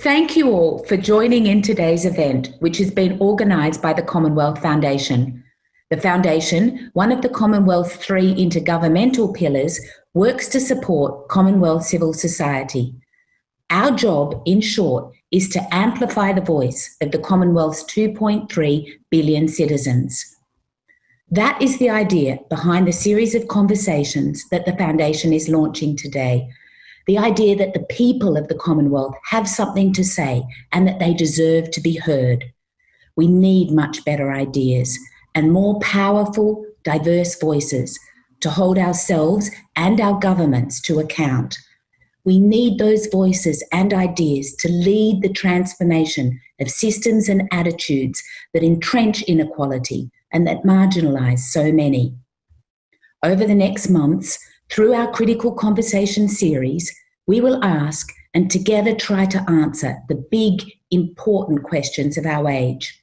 Thank you all for joining in today's event, which has been organised by the Commonwealth Foundation. The Foundation, one of the Commonwealth's 3 intergovernmental pillars, works to support Commonwealth civil society. Our job, in short, is to amplify the voice of the Commonwealth's 2.3 billion citizens. That is the idea behind the series of conversations that the Foundation is launching today. The idea that the people of the Commonwealth have something to say and that they deserve to be heard. We need much better ideas and more powerful, diverse voices to hold ourselves and our governments to account. We need those voices and ideas to lead the transformation of systems and attitudes that entrench inequality and that marginalise so many. Over the next months, through our Critical Conversation series, we will ask and together try to answer the big, important questions of our age.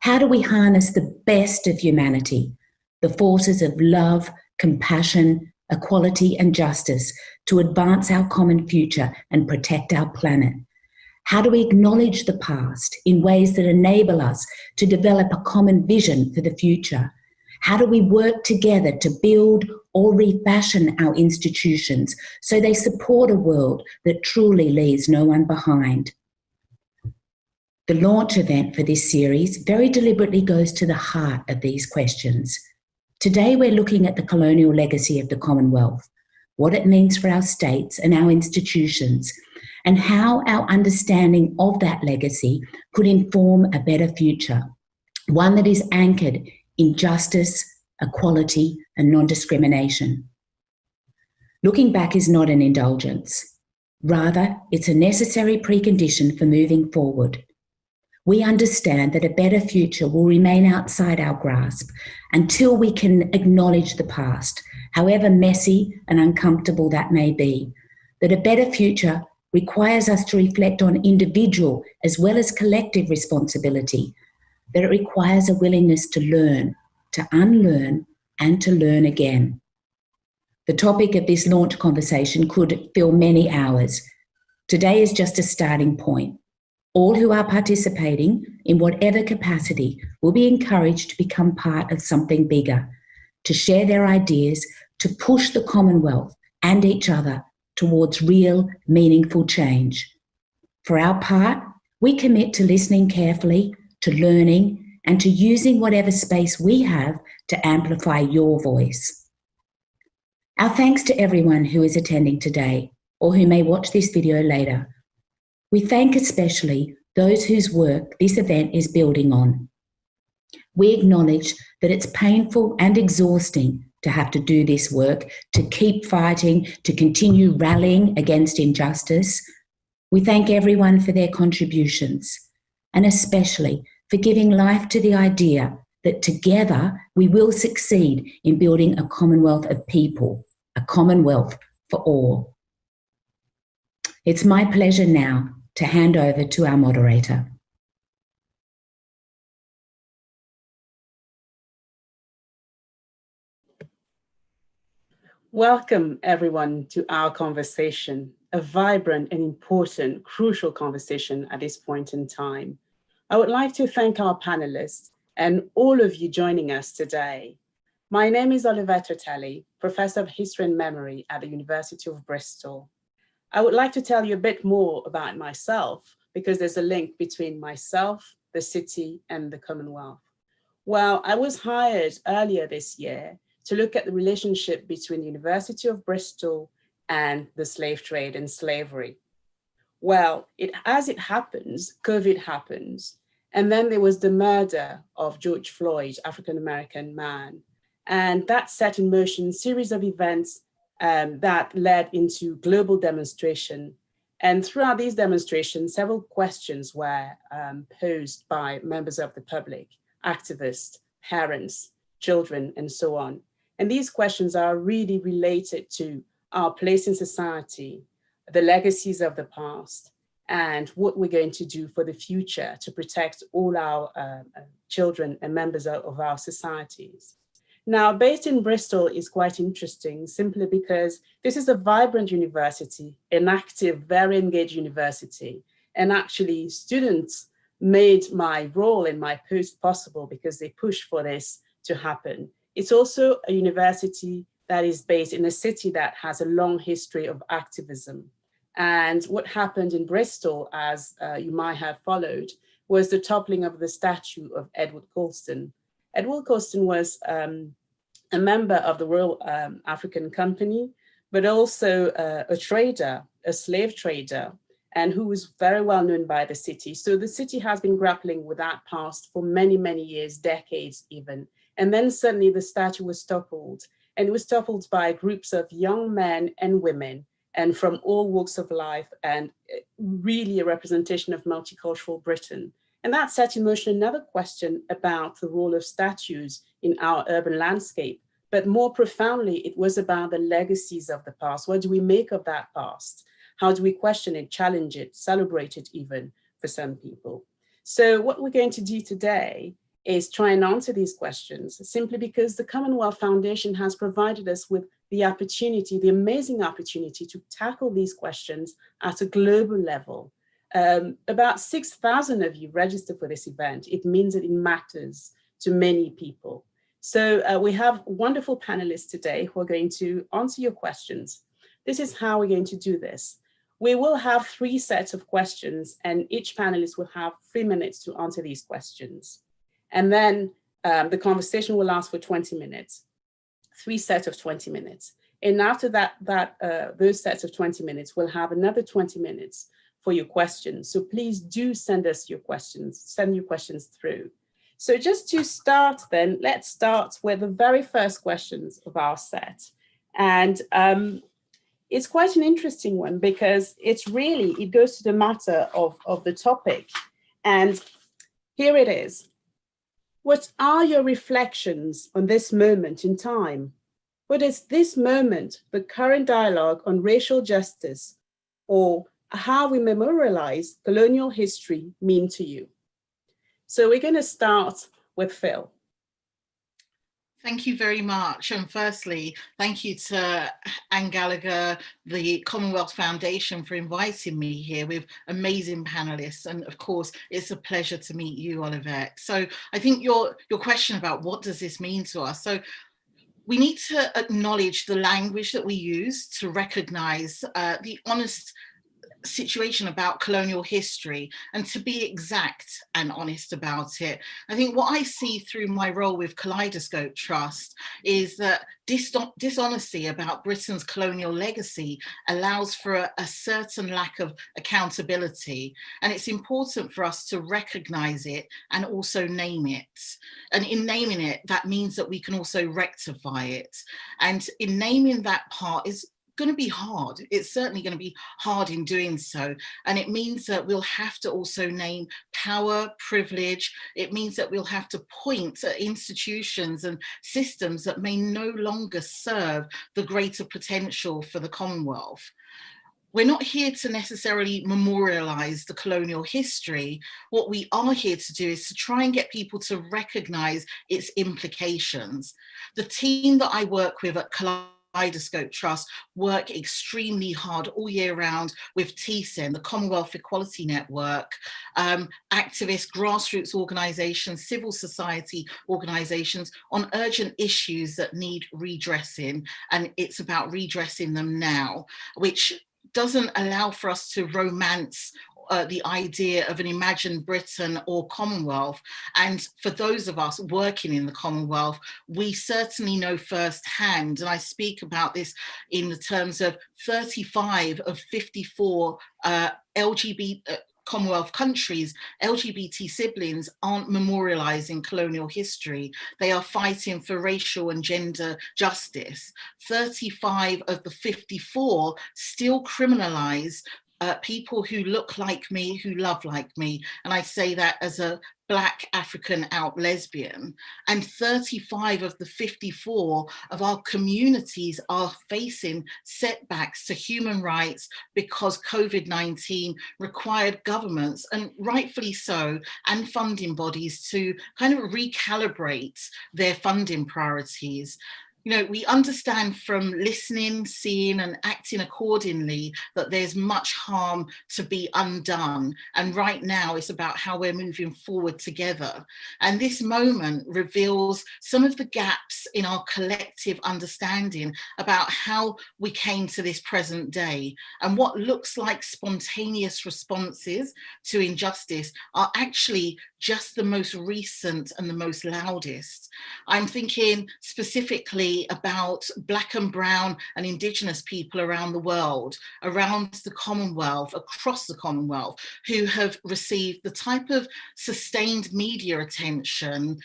How do we harness the best of humanity, the forces of love, compassion, equality and justice to advance our common future and protect our planet? How do we acknowledge the past in ways that enable us to develop a common vision for the future? How do we work together to build or refashion our institutions so they support a world that truly leaves no one behind? The launch event for this series very deliberately goes to the heart of these questions. Today we're looking at the colonial legacy of the Commonwealth, what it means for our states and our institutions, and how our understanding of that legacy could inform a better future, one that is anchored in justice, equality, and non-discrimination. Looking back is not an indulgence. Rather, it's a necessary precondition for moving forward. We understand that a better future will remain outside our grasp until we can acknowledge the past, however messy and uncomfortable that may be. That a better future requires us to reflect on individual as well as collective responsibility, that it requires a willingness to learn, to unlearn, and to learn again. The topic of this launch conversation could fill many hours. Today is just a starting point. All who are participating, in whatever capacity, will be encouraged to become part of something bigger, to share their ideas, to push the Commonwealth and each other towards real, meaningful change. For our part, we commit to listening carefully, to learning, and to using whatever space we have to amplify your voice. Our thanks to everyone who is attending today or who may watch this video later. We thank especially those whose work this event is building on. We acknowledge that it's painful and exhausting to have to do this work, to keep fighting, to continue rallying against injustice. We thank everyone for their contributions, and especially for giving life to the idea that together we will succeed in building a Commonwealth of people, a Commonwealth for all. It's my pleasure now to hand over to our moderator. Welcome everyone to our conversation, a vibrant and important, crucial conversation at this point in time. I would like to thank our panelists and all of you joining us today. My name is Oliver Totali, Professor of History and Memory at the University of Bristol. I would like to tell you a bit more about myself because there's a link between myself, the city, and the Commonwealth. Well, I was hired earlier this year to look at the relationship between the University of Bristol and the slave trade and slavery. Well, as it happens, COVID happens. And then there was the murder of George Floyd, African-American man. And that set in motion a series of events that led into global demonstration. And throughout these demonstrations, several questions were posed by members of the public, activists, parents, children, and so on. And these questions are really related to our place in society, the legacies of the past, and what we're going to do for the future to protect all our children and members of our societies. Now, based in Bristol is quite interesting simply because this is a vibrant university, an active, very engaged university. And actually, students made my role in my post possible because they pushed for this to happen. It's also a university that is based in a city that has a long history of activism. And what happened in Bristol, as you might have followed, was the toppling of the statue of Edward Colston. Edward Colston was a member of the Royal African Company, but also a trader, a slave trader, and who was very well known by the city. So the city has been grappling with that past for many, many years, decades even. And then suddenly the statue was toppled, and it was toppled by groups of young men and women, and from all walks of life, and really a representation of multicultural Britain. And that set in motion another question about the role of statues in our urban landscape. But more profoundly, it was about the legacies of the past. What do we make of that past? How do we question it, challenge it, celebrate it even for some people? So what we're going to do today is try and answer these questions, simply because the Commonwealth Foundation has provided us with the opportunity, the amazing opportunity to tackle these questions at a global level. About 6,000 of you registered for this event. It means that it matters to many people. So we have wonderful panelists today who are going to answer your questions. This is how we're going to do this. We will have 3 sets of questions, and each panelist will have 3 minutes to answer these questions. And then the conversation will last for 20 minutes, 3 sets of 20 minutes. And after those sets of 20 minutes, we'll have another 20 minutes for your questions. So please do send us your questions, send your questions through. So just to start then, let's start with the very first questions of our set. And it's quite an interesting one because it goes to the matter of the topic. And here it is. What are your reflections on this moment in time? What is this moment, the current dialogue on racial justice, or how we memorialize colonial history mean to you? So we're going to start with Phil. Thank you very much. And firstly, thank you to Anne Gallagher, the Commonwealth Foundation, for inviting me here with amazing panelists. And of course, it's a pleasure to meet you, Olivette. So I think your question about what does this mean to us? So we need to acknowledge the language that we use to recognize the honest situation about colonial history, and to be exact and honest about it. I think what I see through my role with Kaleidoscope Trust is that dishonesty about Britain's colonial legacy allows for a certain lack of accountability, and it's important for us to recognize it and also name it. And in naming it, that means that we can also rectify it. And in naming that part is going to be hard. It's certainly going to be hard in doing so. And it means that we'll have to also name power, privilege. It means that we'll have to point at institutions and systems that may no longer serve the greater potential for the Commonwealth. We're not here to necessarily memorialize the colonial history. What we are here to do is to try and get people to recognize its implications. The team that I work with at Kaleidoscope Trust work extremely hard all year round with TCEN, the Commonwealth Equality Network, activists, grassroots organisations, civil society organisations on urgent issues that need redressing, and it's about redressing them now, which doesn't allow for us to romance the idea of an imagined Britain or Commonwealth. And for those of us working in the Commonwealth, we certainly know firsthand, and I speak about this in the terms of 35 of 54 Commonwealth countries, LGBT siblings aren't memorializing colonial history. They are fighting for racial and gender justice. 35 of the 54 still criminalize people who look like me, who love like me. And I say that as a Black African out lesbian. And 35 of the 54 of our communities are facing setbacks to human rights because COVID-19 required governments, and rightfully so, and funding bodies to kind of recalibrate their funding priorities. You know, we understand from listening, seeing and acting accordingly that there's much harm to be undone. And right now it's about how we're moving forward together. And this moment reveals some of the gaps in our collective understanding about how we came to this present day. And what looks like spontaneous responses to injustice are actually just the most recent and the most loudest. I'm thinking specifically about Black and Brown and Indigenous people around the world, around the Commonwealth, across the Commonwealth, who have received the type of sustained media attention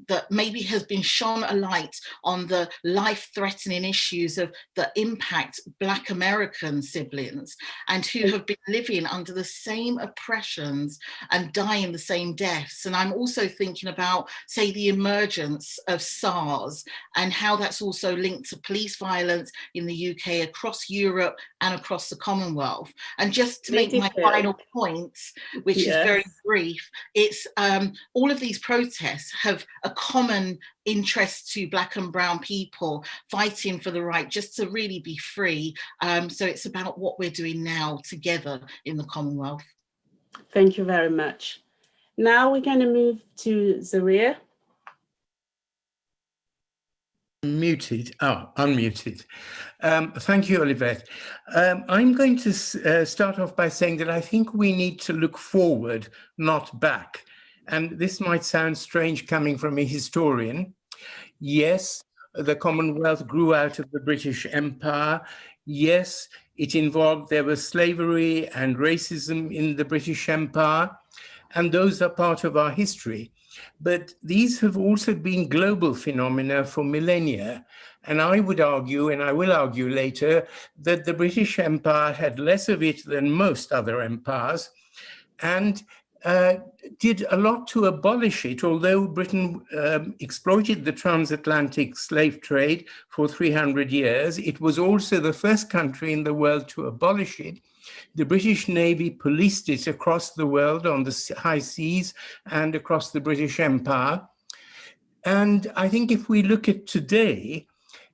that maybe has been shone a light on the life-threatening issues of the impact Black American siblings, and who have been living under the same oppressions and dying the same deaths. And I'm also thinking about, say, the emergence of SARS and how that's also linked to police violence in the UK, across Europe and across the Commonwealth. And just to make my final point, which is very brief, it's all of these protests have a common interest to Black and Brown people fighting for the right just to really be free. So it's about what we're doing now together in the Commonwealth. Thank you very much. Now we're going to move to Zaria. Unmuted. Thank you, Olivette. I'm going to start off by saying that I think we need to look forward, not back. And this might sound strange coming from a historian. Yes, the Commonwealth grew out of the British Empire. Yes, there was slavery and racism in the British Empire, and those are part of our history. But these have also been global phenomena for millennia. And I would argue, and I will argue later, that the British Empire had less of it than most other empires, and did a lot to abolish it. Although Britain exploited the transatlantic slave trade for 300 years, it was also the first country in the world to abolish it. The British Navy policed it across the world on the high seas and across the British Empire. And I think if we look at today,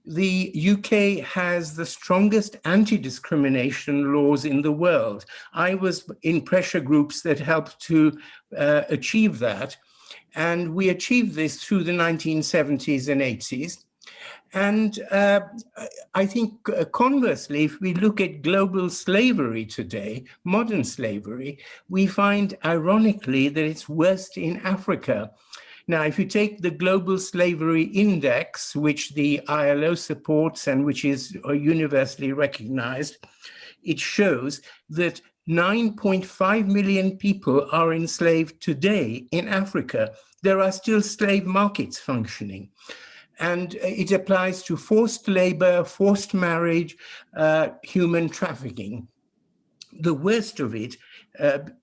the UK has the strongest anti-discrimination laws in the world. I was in pressure groups that helped to achieve that. And we achieved this through the 1970s and 80s. And I think conversely, if we look at global slavery today, modern slavery, we find ironically that it's worst in Africa. Now, if you take the Global Slavery Index, which the ILO supports and which is universally recognized, it shows that 9.5 million people are enslaved today in Africa. There are still slave markets functioning. And it applies to forced labor, forced marriage, human trafficking. The worst of it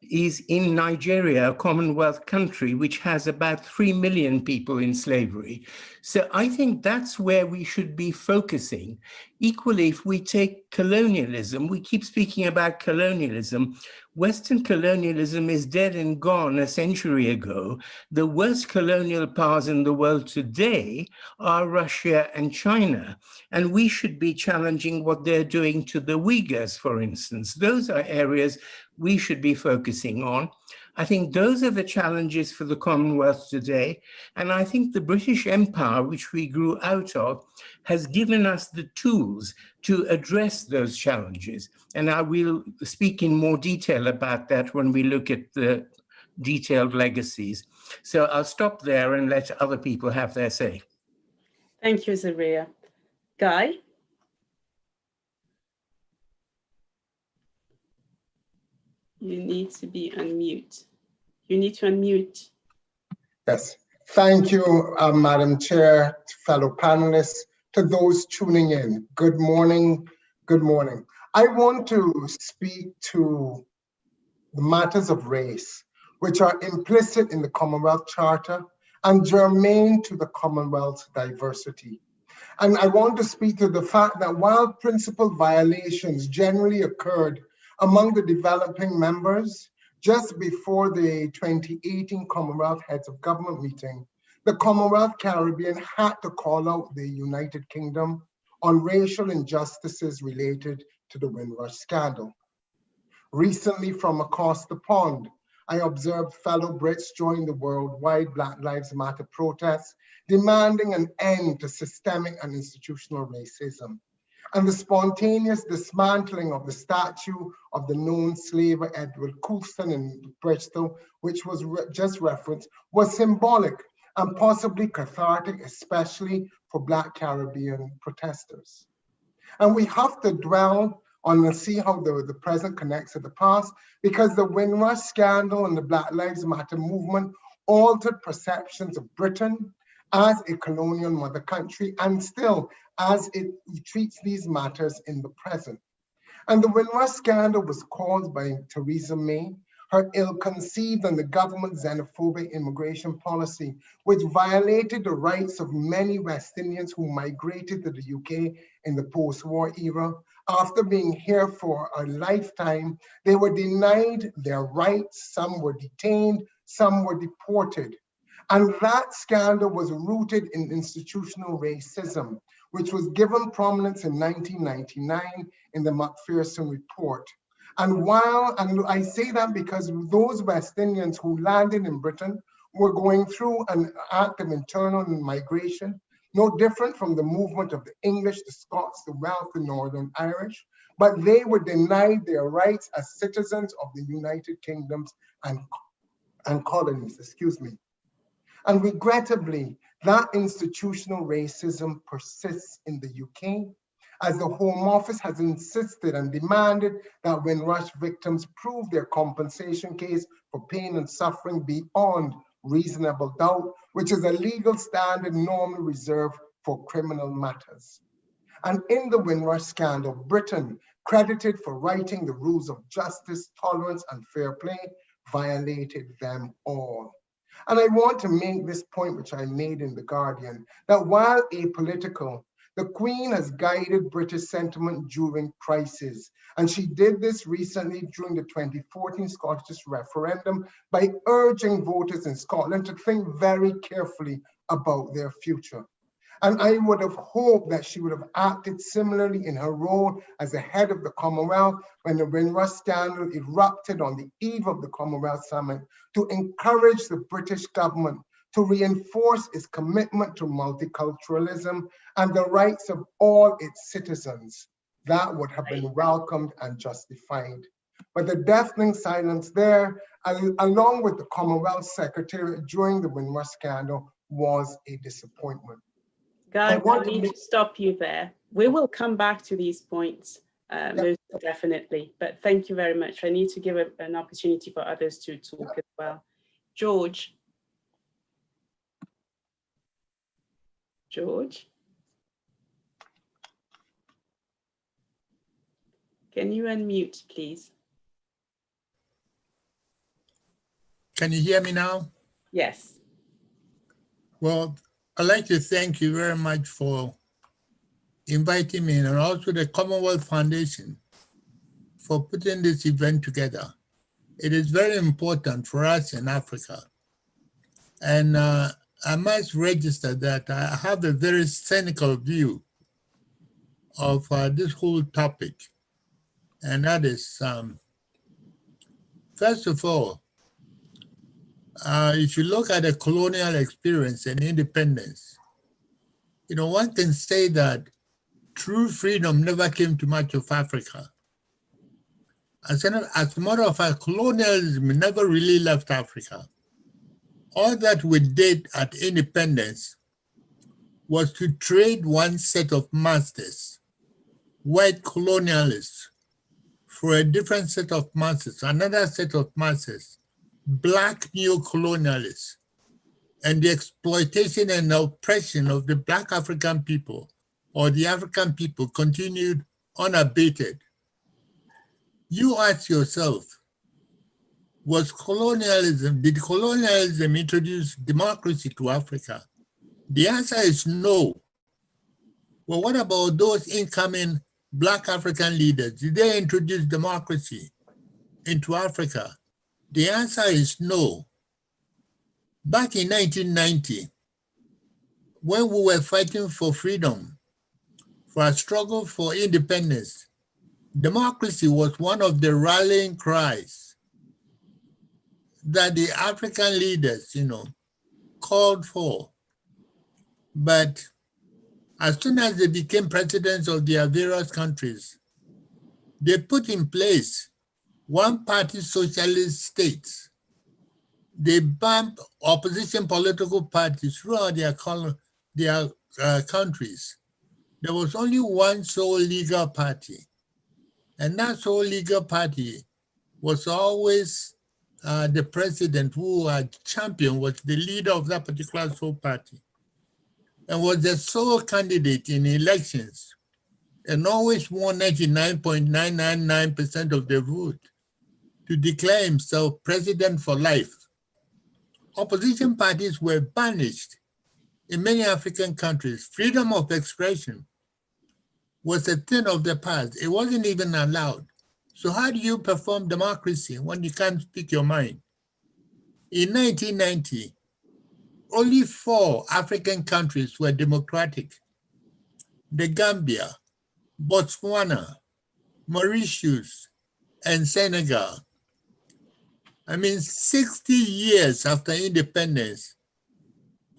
is in Nigeria, a Commonwealth country, which has about 3 million people in slavery. So I think that's where we should be focusing. Equally, if we take colonialism, we keep speaking about colonialism. Western colonialism is dead and gone a century ago. The worst colonial powers in the world today are Russia and China. And we should be challenging what they're doing to the Uyghurs, for instance. Those are areas we should be focusing on. I think those are the challenges for the Commonwealth today. And I think the British Empire, which we grew out of, has given us the tools to address those challenges. And I will speak in more detail about that when we look at the detailed legacies. So I'll stop there and let other people have their say. Thank you, Zaria. Guy? You need to be unmute. You need to unmute. Yes. Thank you, Madam Chair, fellow panelists, to those tuning in. Good morning. Good morning. I want to speak to the matters of race, which are implicit in the Commonwealth Charter and germane to the Commonwealth's diversity. And I want to speak to the fact that while principal violations generally occurred among the developing members, just before the 2018 Commonwealth Heads of Government meeting, the Commonwealth Caribbean had to call out the United Kingdom on racial injustices related to the Windrush scandal. Recently, from across the pond, I observed fellow Brits join the worldwide Black Lives Matter protests, demanding an end to systemic and institutional racism, and the spontaneous dismantling of the statue of the known slaver Edward Colston in Bristol, which was just referenced, was symbolic and possibly cathartic, especially for Black Caribbean protesters. And we have to dwell on and see how the present connects to the past, because the Windrush scandal and the Black Lives Matter movement altered perceptions of Britain as a colonial mother country, and still as it treats these matters in the present. And the Windrush scandal was caused by Theresa May, her ill-conceived and the government's xenophobic immigration policy, which violated the rights of many West Indians who migrated to the UK in the post-war era. After being here for a lifetime, they were denied their rights, some were detained, some were deported. And that scandal was rooted in institutional racism, which was given prominence in 1999 in the Macpherson Report. And I say that because those West Indians who landed in Britain were going through an act of internal migration, no different from the movement of the English, the Scots, the Welsh, the Northern Irish, but they were denied their rights as citizens of the United Kingdoms and colonies, excuse me. And regrettably, that institutional racism persists in the UK, as the Home Office has insisted and demanded that Windrush victims prove their compensation case for pain and suffering beyond reasonable doubt, which is a legal standard normally reserved for criminal matters. And in the Windrush scandal, Britain, credited for writing the rules of justice, tolerance, and fair play, violated them all. And I want to make this point, which I made in The Guardian, that while apolitical, the Queen has guided British sentiment during crisis. And she did this recently during the 2014 Scottish referendum by urging voters in Scotland to think very carefully about their future. And I would have hoped that she would have acted similarly in her role as the head of the Commonwealth when the Windrush scandal erupted on the eve of the Commonwealth Summit, to encourage the British government to reinforce its commitment to multiculturalism and the rights of all its citizens. That would have been welcomed and justified. But the deafening silence there, along with the Commonwealth Secretariat during the Windrush scandal, was a disappointment. Guy, I need to stop you there. We will come back to these points, most definitely, but thank you very much. I need to give an opportunity for others to talk as well. George. George? Can you unmute, please? Can you hear me now? Yes. Well, I'd like to thank you very much for inviting me, and also the Commonwealth Foundation for putting this event together. It is very important for us in Africa. And I must register that I have a very cynical view of this whole topic. And that is, first of all, if you look at the colonial experience and independence, you know, one can say that true freedom never came to much of Africa. As a matter of fact, colonialism never really left Africa. All that we did at independence was to trade one set of masters, white colonialists, for a different set of masters, another set of masters, Black neo-colonialists, and the exploitation and oppression of the Black African people, or the African people, continued unabated. You ask yourself, did colonialism introduce democracy to Africa? The answer is no. Well, what about those incoming Black African leaders? Did they introduce democracy into Africa? The answer is no. Back in 1990, when we were fighting for freedom, for a struggle for independence, democracy was one of the rallying cries that the African leaders, called for. But as soon as they became presidents of their various countries, they put in place one-party socialist states. They banned opposition political parties throughout their countries. There was only one sole legal party, and that sole legal party was always the president who had championed, was the leader of that particular sole party, and was the sole candidate in elections, and always won 99.999% of the vote to declare himself president for life. Opposition parties were banished in many African countries. Freedom of expression was a thing of the past. It wasn't even allowed. So how do you perform democracy when you can't speak your mind? In 1990, only 4 African countries were democratic: the Gambia, Botswana, Mauritius, and Senegal. I mean, 60 years after independence,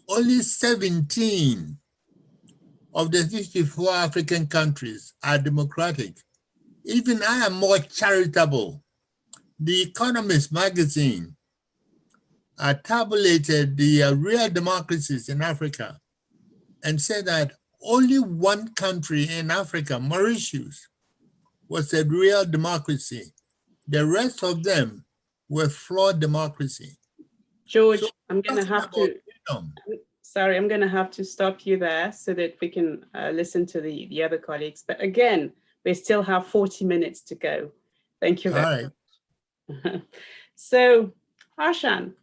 only 17 of the 54 African countries are democratic. Even I am more charitable. The Economist magazine tabulated the real democracies in Africa and said that only one country in Africa, Mauritius, was a real democracy. The rest of them were flawed democracy. George, So I'm going to have to, sorry, I'm going to have to stop you there so that we can listen to the other colleagues. But again, we still have 40 minutes to go. Thank you very much. So, Harshan.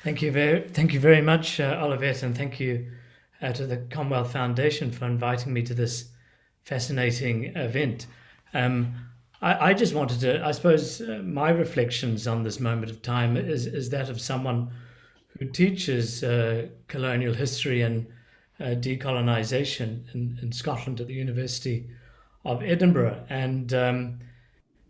Thank you very much, Olivette, and thank you to the Commonwealth Foundation for inviting me to this fascinating event. I just wanted to, I suppose, my reflections on this moment of time is that of someone who teaches colonial history and decolonization in Scotland at the University of Edinburgh. And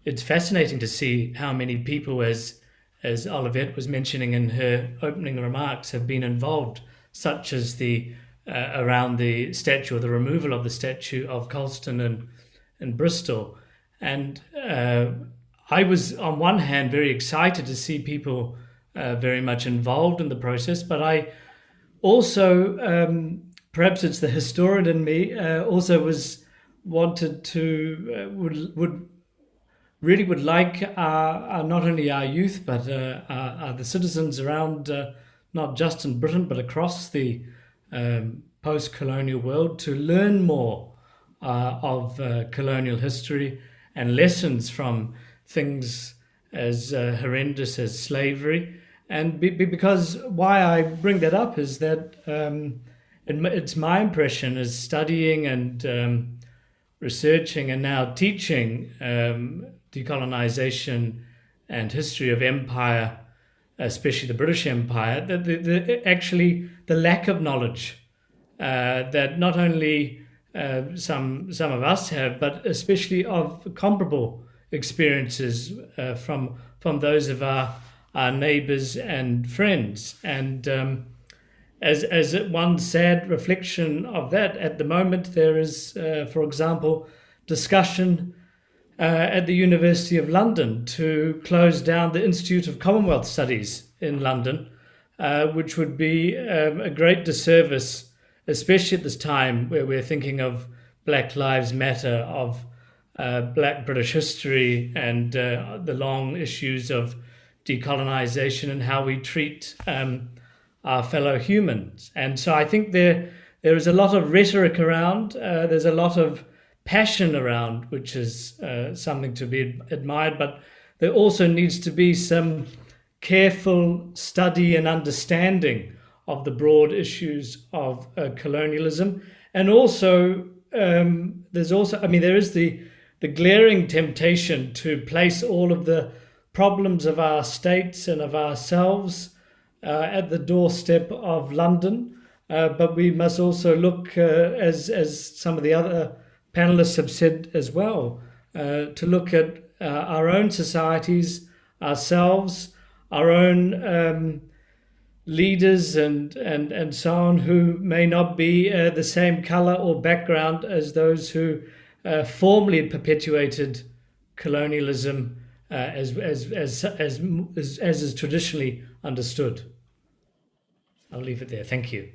it's fascinating to see how many people, as Olivette was mentioning in her opening remarks, have been involved, such as the around the statue, or the removal of the statue of Colston in Bristol. And I was, on one hand, very excited to see people very much involved in the process, but I also, perhaps it's the historian in me, also wanted to, would like not only our youth, but the citizens around, not just in Britain, but across the post-colonial world, to learn more of colonial history and lessons from things as horrendous as slavery. And because why I bring that up is that it's my impression as studying and researching and now teaching decolonization and history of empire, especially the British Empire, that actually the lack of knowledge that not only some of us have, but especially of comparable experiences from those of our neighbors and friends. And as one sad reflection of that, at the moment there is, for example, discussion at the University of London to close down the Institute of Commonwealth Studies in London, which would be a great disservice, especially at this time where we're thinking of Black Lives Matter, of Black British history, and the long issues of decolonization and how we treat our fellow humans. And so I think there is a lot of rhetoric around, there's a lot of passion around, which is something to be admired, but there also needs to be some careful study and understanding of the broad issues of colonialism. And also, there is the glaring temptation to place all of the problems of our states and of ourselves at the doorstep of London, but we must also look, as some of the other panelists have said as well, to look at our own societies, ourselves, our own leaders and so on, who may not be the same color or background as those who formerly perpetuated colonialism as is traditionally understood. I'll leave it there. Thank you.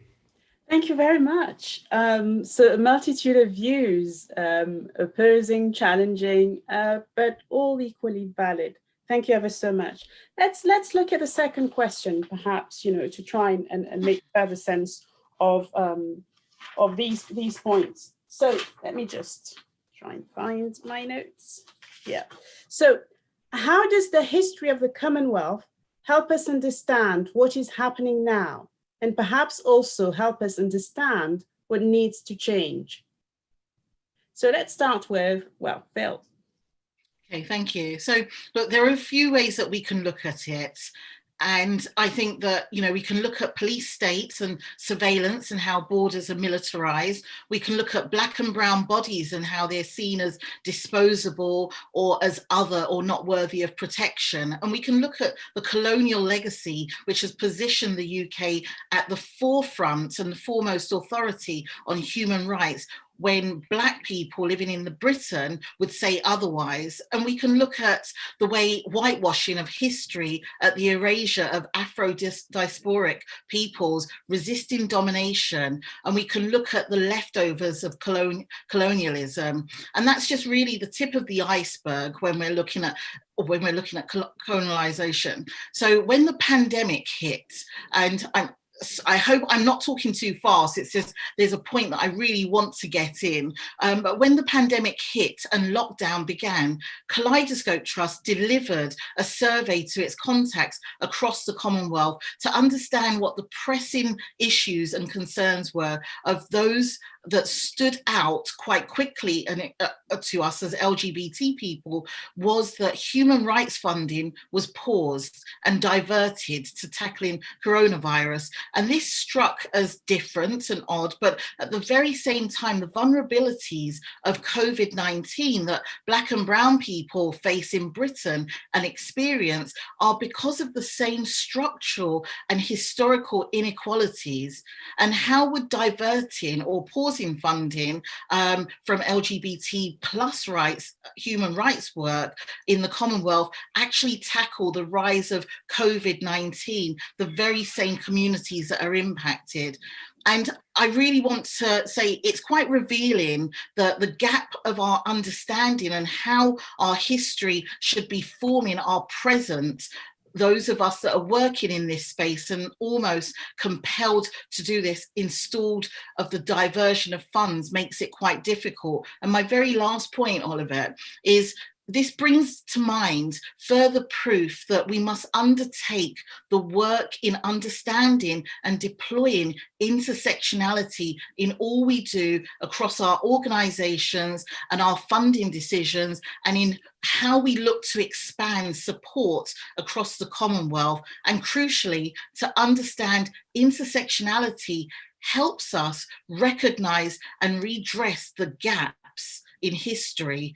Thank you very much. So a multitude of views, opposing, challenging, but all equally valid. Thank you ever so much. Let's look at the second question, perhaps, to try and make further sense of these points. So let me just try and find my notes. Yeah. So how does the history of the Commonwealth help us understand what is happening now, and perhaps also help us understand what needs to change? So let's start with, well, Phil. Okay, thank you. So look, there are a few ways that we can look at it. And I think that, we can look at police states and surveillance and how borders are militarized. We can look at Black and brown bodies and how they're seen as disposable or as other or not worthy of protection. And we can look at the colonial legacy, which has positioned the UK at the forefront and the foremost authority on human rights, when Black people living in Britain would say otherwise. And we can look at the way whitewashing of history, at the erasure of Afro-diasporic peoples resisting domination. And we can look at the leftovers of colonialism. And that's just really the tip of the iceberg when we're looking at colonization. So when the pandemic hit, and I hope I'm not talking too fast, it's just there's a point that I really want to get in. But when the pandemic hit and lockdown began, Kaleidoscope Trust delivered a survey to its contacts across the Commonwealth to understand what the pressing issues and concerns were of those that stood out quite quickly and to us as LGBT people, was that human rights funding was paused and diverted to tackling coronavirus. And this struck as different and odd, but at the very same time, the vulnerabilities of COVID-19 that Black and brown people face in Britain and experience are because of the same structural and historical inequalities. And how would diverting or pausing funding from LGBT plus rights, human rights work in the Commonwealth actually tackle the rise of COVID-19, the very same communities that are impacted? And I really want to say it's quite revealing that the gap of our understanding and how our history should be forming our present, those of us that are working in this space and almost compelled to do this, installed of the diversion of funds, makes it quite difficult. And my very last point, Oliver, is this brings to mind further proof that we must undertake the work in understanding and deploying intersectionality in all we do across our organizations and our funding decisions, and in how we look to expand support across the Commonwealth. And crucially, to understand intersectionality helps us recognize and redress the gaps in history,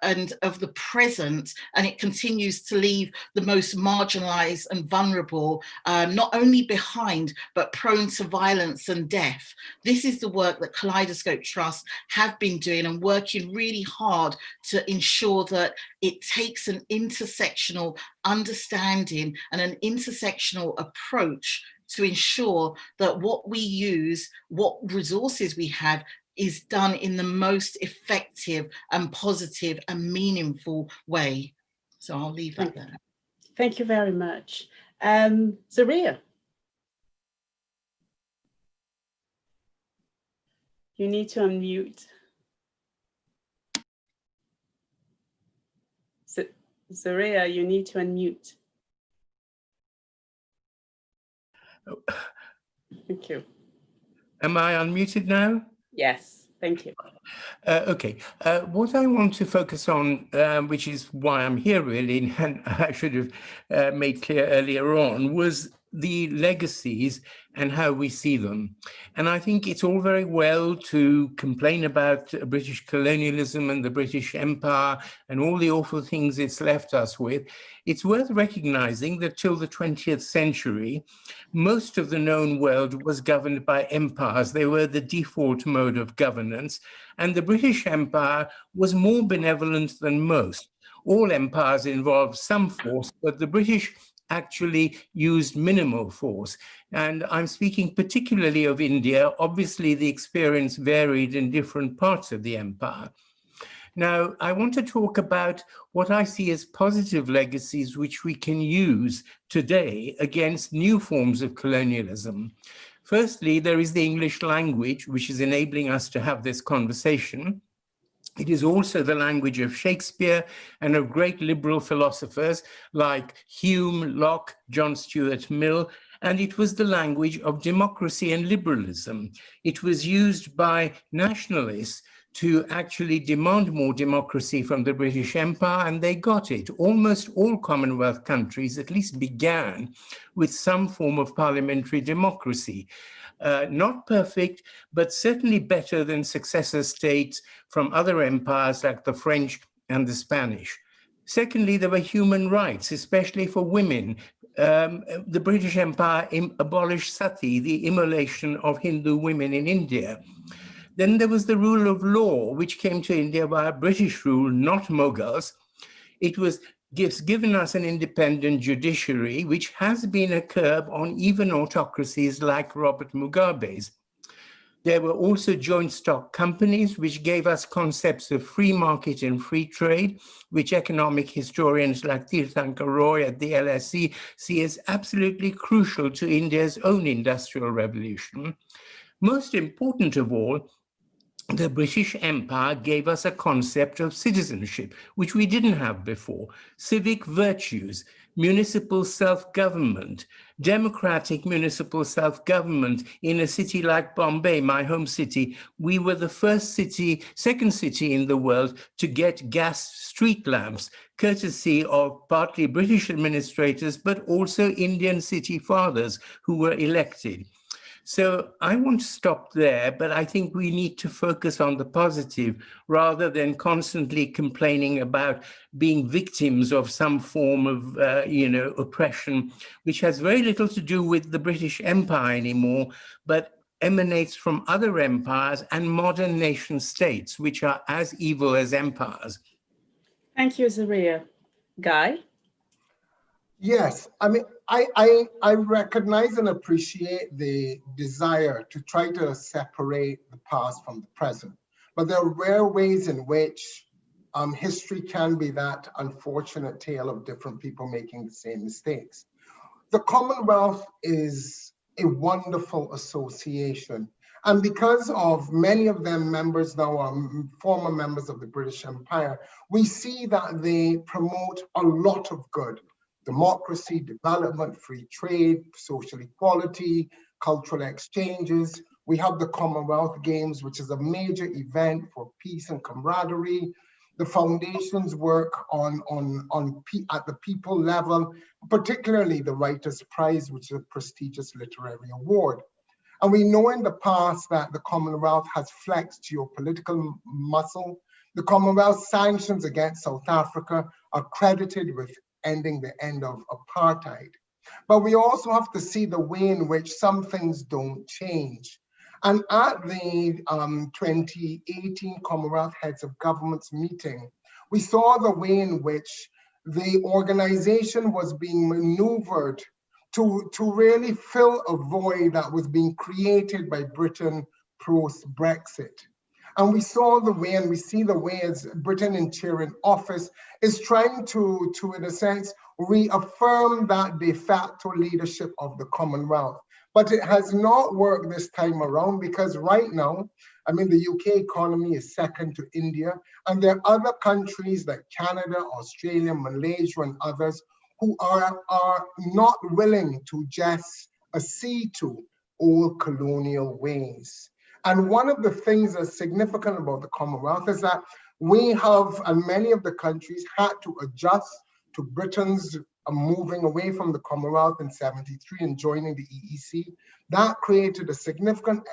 and of the present, and it continues to leave the most marginalized and vulnerable, not only behind, but prone to violence and death. This is the work that Kaleidoscope Trust have been doing and working really hard to ensure that it takes an intersectional understanding and an intersectional approach to ensure that what we use, what resources we have, is done in the most effective and positive and meaningful way. So I'll leave that there. Thank you very much. Zaria. You need to unmute. Zaria, you need to unmute. Thank you. Am I unmuted now? Yes, thank you. Okay, what I want to focus on, which is why I'm here really, and I should have made clear earlier on, was the legacies and how we see them. And I think it's all very well to complain about British colonialism and the British Empire and all the awful things it's left us with. It's worth recognizing that till the 20th century, most of the known world was governed by empires. They were the default mode of governance, and the British Empire was more benevolent than most. All empires involved some force, but the British actually used minimal force. And I'm speaking particularly of India. Obviously, the experience varied in different parts of the empire. Now, I want to talk about what I see as positive legacies which we can use today against new forms of colonialism. Firstly, there is the English language, which is enabling us to have this conversation. It is also the language of Shakespeare and of great liberal philosophers like Hume, Locke, John Stuart Mill, and it was the language of democracy and liberalism. It was used by nationalists to actually demand more democracy from the British Empire, and they got it. Almost all Commonwealth countries at least began with some form of parliamentary democracy. Not perfect, but certainly better than successor states from other empires like the French and the Spanish. Secondly, there were human rights, especially for women. The British Empire abolished sati, the immolation of Hindu women in India. Then there was the rule of law, which came to India via British rule, not Mughals. It was given us an independent judiciary, which has been a curb on even autocracies like Robert Mugabe's. There were also joint stock companies, which gave us concepts of free market and free trade, which economic historians like Tirthankar Roy at the LSE see as absolutely crucial to India's own industrial revolution. Most important of all, the British Empire gave us a concept of citizenship, which we didn't have before, civic virtues, municipal self-government, democratic municipal self-government. In a city like Bombay, my home city, we were the second city in the world to get gas street lamps, courtesy of partly British administrators, but also Indian city fathers who were elected. So I want to stop there, but I think we need to focus on the positive rather than constantly complaining about being victims of some form of, oppression, which has very little to do with the British Empire anymore, but emanates from other empires and modern nation states, which are as evil as empires. Thank you, Zaria. Guy? Yes, I mean, I recognize and appreciate the desire to try to separate the past from the present, but there are rare ways in which history can be that unfortunate tale of different people making the same mistakes. The Commonwealth is a wonderful association, and because of many of them members now are former members of the British Empire, we see that they promote a lot of good. Democracy, development, free trade, social equality, cultural exchanges. We have the Commonwealth Games, which is a major event for peace and camaraderie. The foundation's work at the people level, particularly the Writers' Prize, which is a prestigious literary award. And we know in the past that the Commonwealth has flexed geopolitical muscle. The Commonwealth sanctions against South Africa are credited with ending the end of apartheid. But we also have to see the way in which some things don't change. And at the 2018 Commonwealth Heads of Governments meeting, we saw the way in which the organization was being maneuvered to really fill a void that was being created by Britain post-Brexit. And we saw the way, and we see the way as Britain in cheering office is trying to, in a sense, reaffirm that de facto leadership of the Commonwealth. But it has not worked this time around because right now, I mean, the UK economy is second to India, and there are other countries like Canada, Australia, Malaysia, and others who are not willing to just accede to old colonial ways. And one of the things that's significant about the Commonwealth is that we have, and many of the countries had to adjust to Britain's moving away from the Commonwealth in '73 and joining the EEC. That created a significant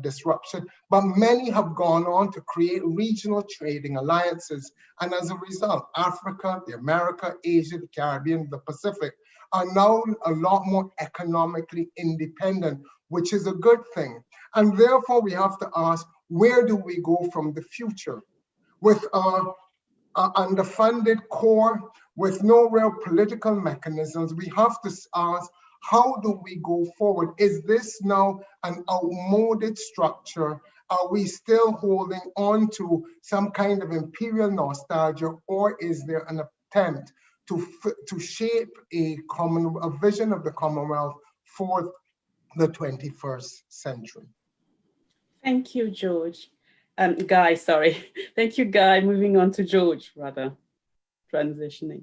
disruption, but many have gone on to create regional trading alliances. And as a result, Africa, the America, Asia, the Caribbean, the Pacific are now a lot more economically independent, which is a good thing. And therefore, we have to ask, where do we go from the future? With our underfunded core, with no real political mechanisms, we have to ask, how do we go forward? Is this now an outmoded structure? Are we still holding on to some kind of imperial nostalgia, or is there an attempt to shape a vision of the Commonwealth for the 21st century? Thank you, George. Guy, sorry. Thank you, Guy. Moving on to George, rather, transitioning.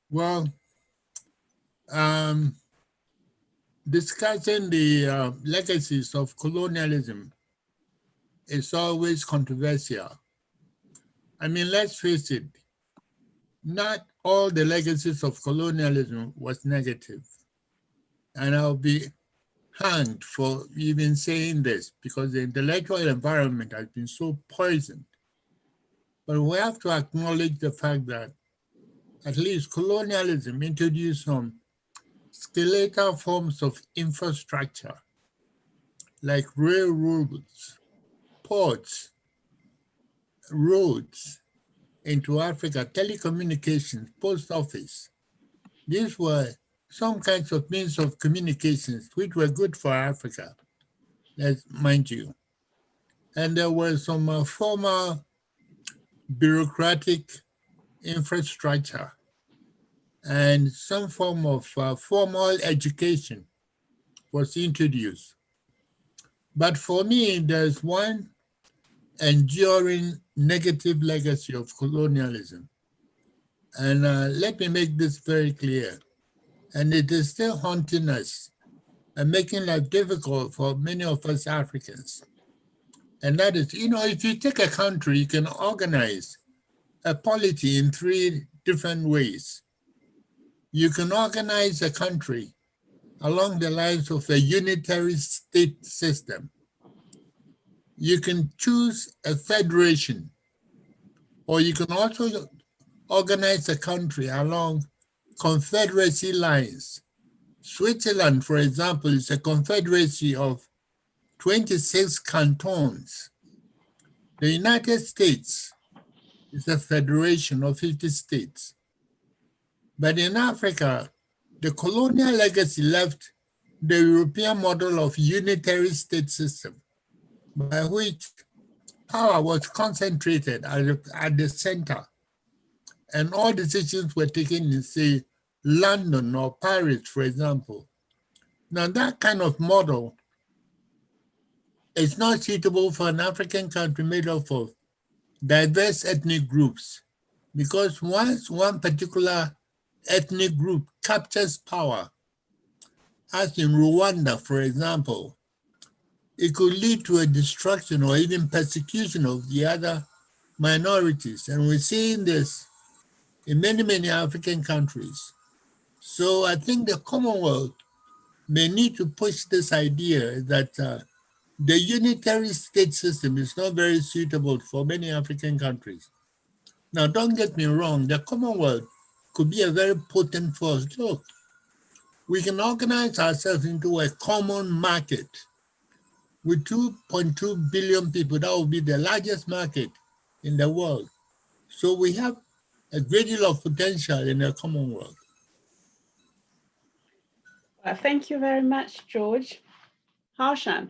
Well, discussing the legacies of colonialism is always controversial. I mean, let's face it, not all the legacies of colonialism was negative. And I'll be hanged for even saying this because the intellectual environment has been so poisoned. But we have to acknowledge the fact that at least colonialism introduced some skeletal forms of infrastructure like railroads, ports, roads into Africa, telecommunications, post office. These were some kinds of means of communications which were good for Africa, let's mind you. And there were some formal bureaucratic infrastructure and some form of formal education was introduced. But for me, there's one enduring negative legacy of colonialism. And let me make this very clear. And it is still haunting us and making life difficult for many of us Africans. And that is, if you take a country, you can organize a polity in 3 different ways. You can organize a country along the lines of a unitary state system. You can choose a federation, or you can also organize a country along confederacy lines. Switzerland, for example, is a confederacy of 26 cantons. The United States is a federation of 50 states. But in Africa, the colonial legacy left the European model of unitary state system, by which power was concentrated at the center, and all decisions were taken in, say, London or Paris, for example. Now, that kind of model is not suitable for an African country made up of diverse ethnic groups, because once one particular ethnic group captures power, as in Rwanda, for example, it could lead to a destruction or even persecution of the other minorities. And we're seeing this in many, many African countries. So I think the Commonwealth may need to push this idea that the unitary state system is not very suitable for many African countries. Now, don't get me wrong, the Commonwealth could be a very potent force. Look, we can organize ourselves into a common market with 2.2 billion people. That will be the largest market in the world. So we have a great deal of potential in the Commonwealth. Thank you very much, George. Harshan.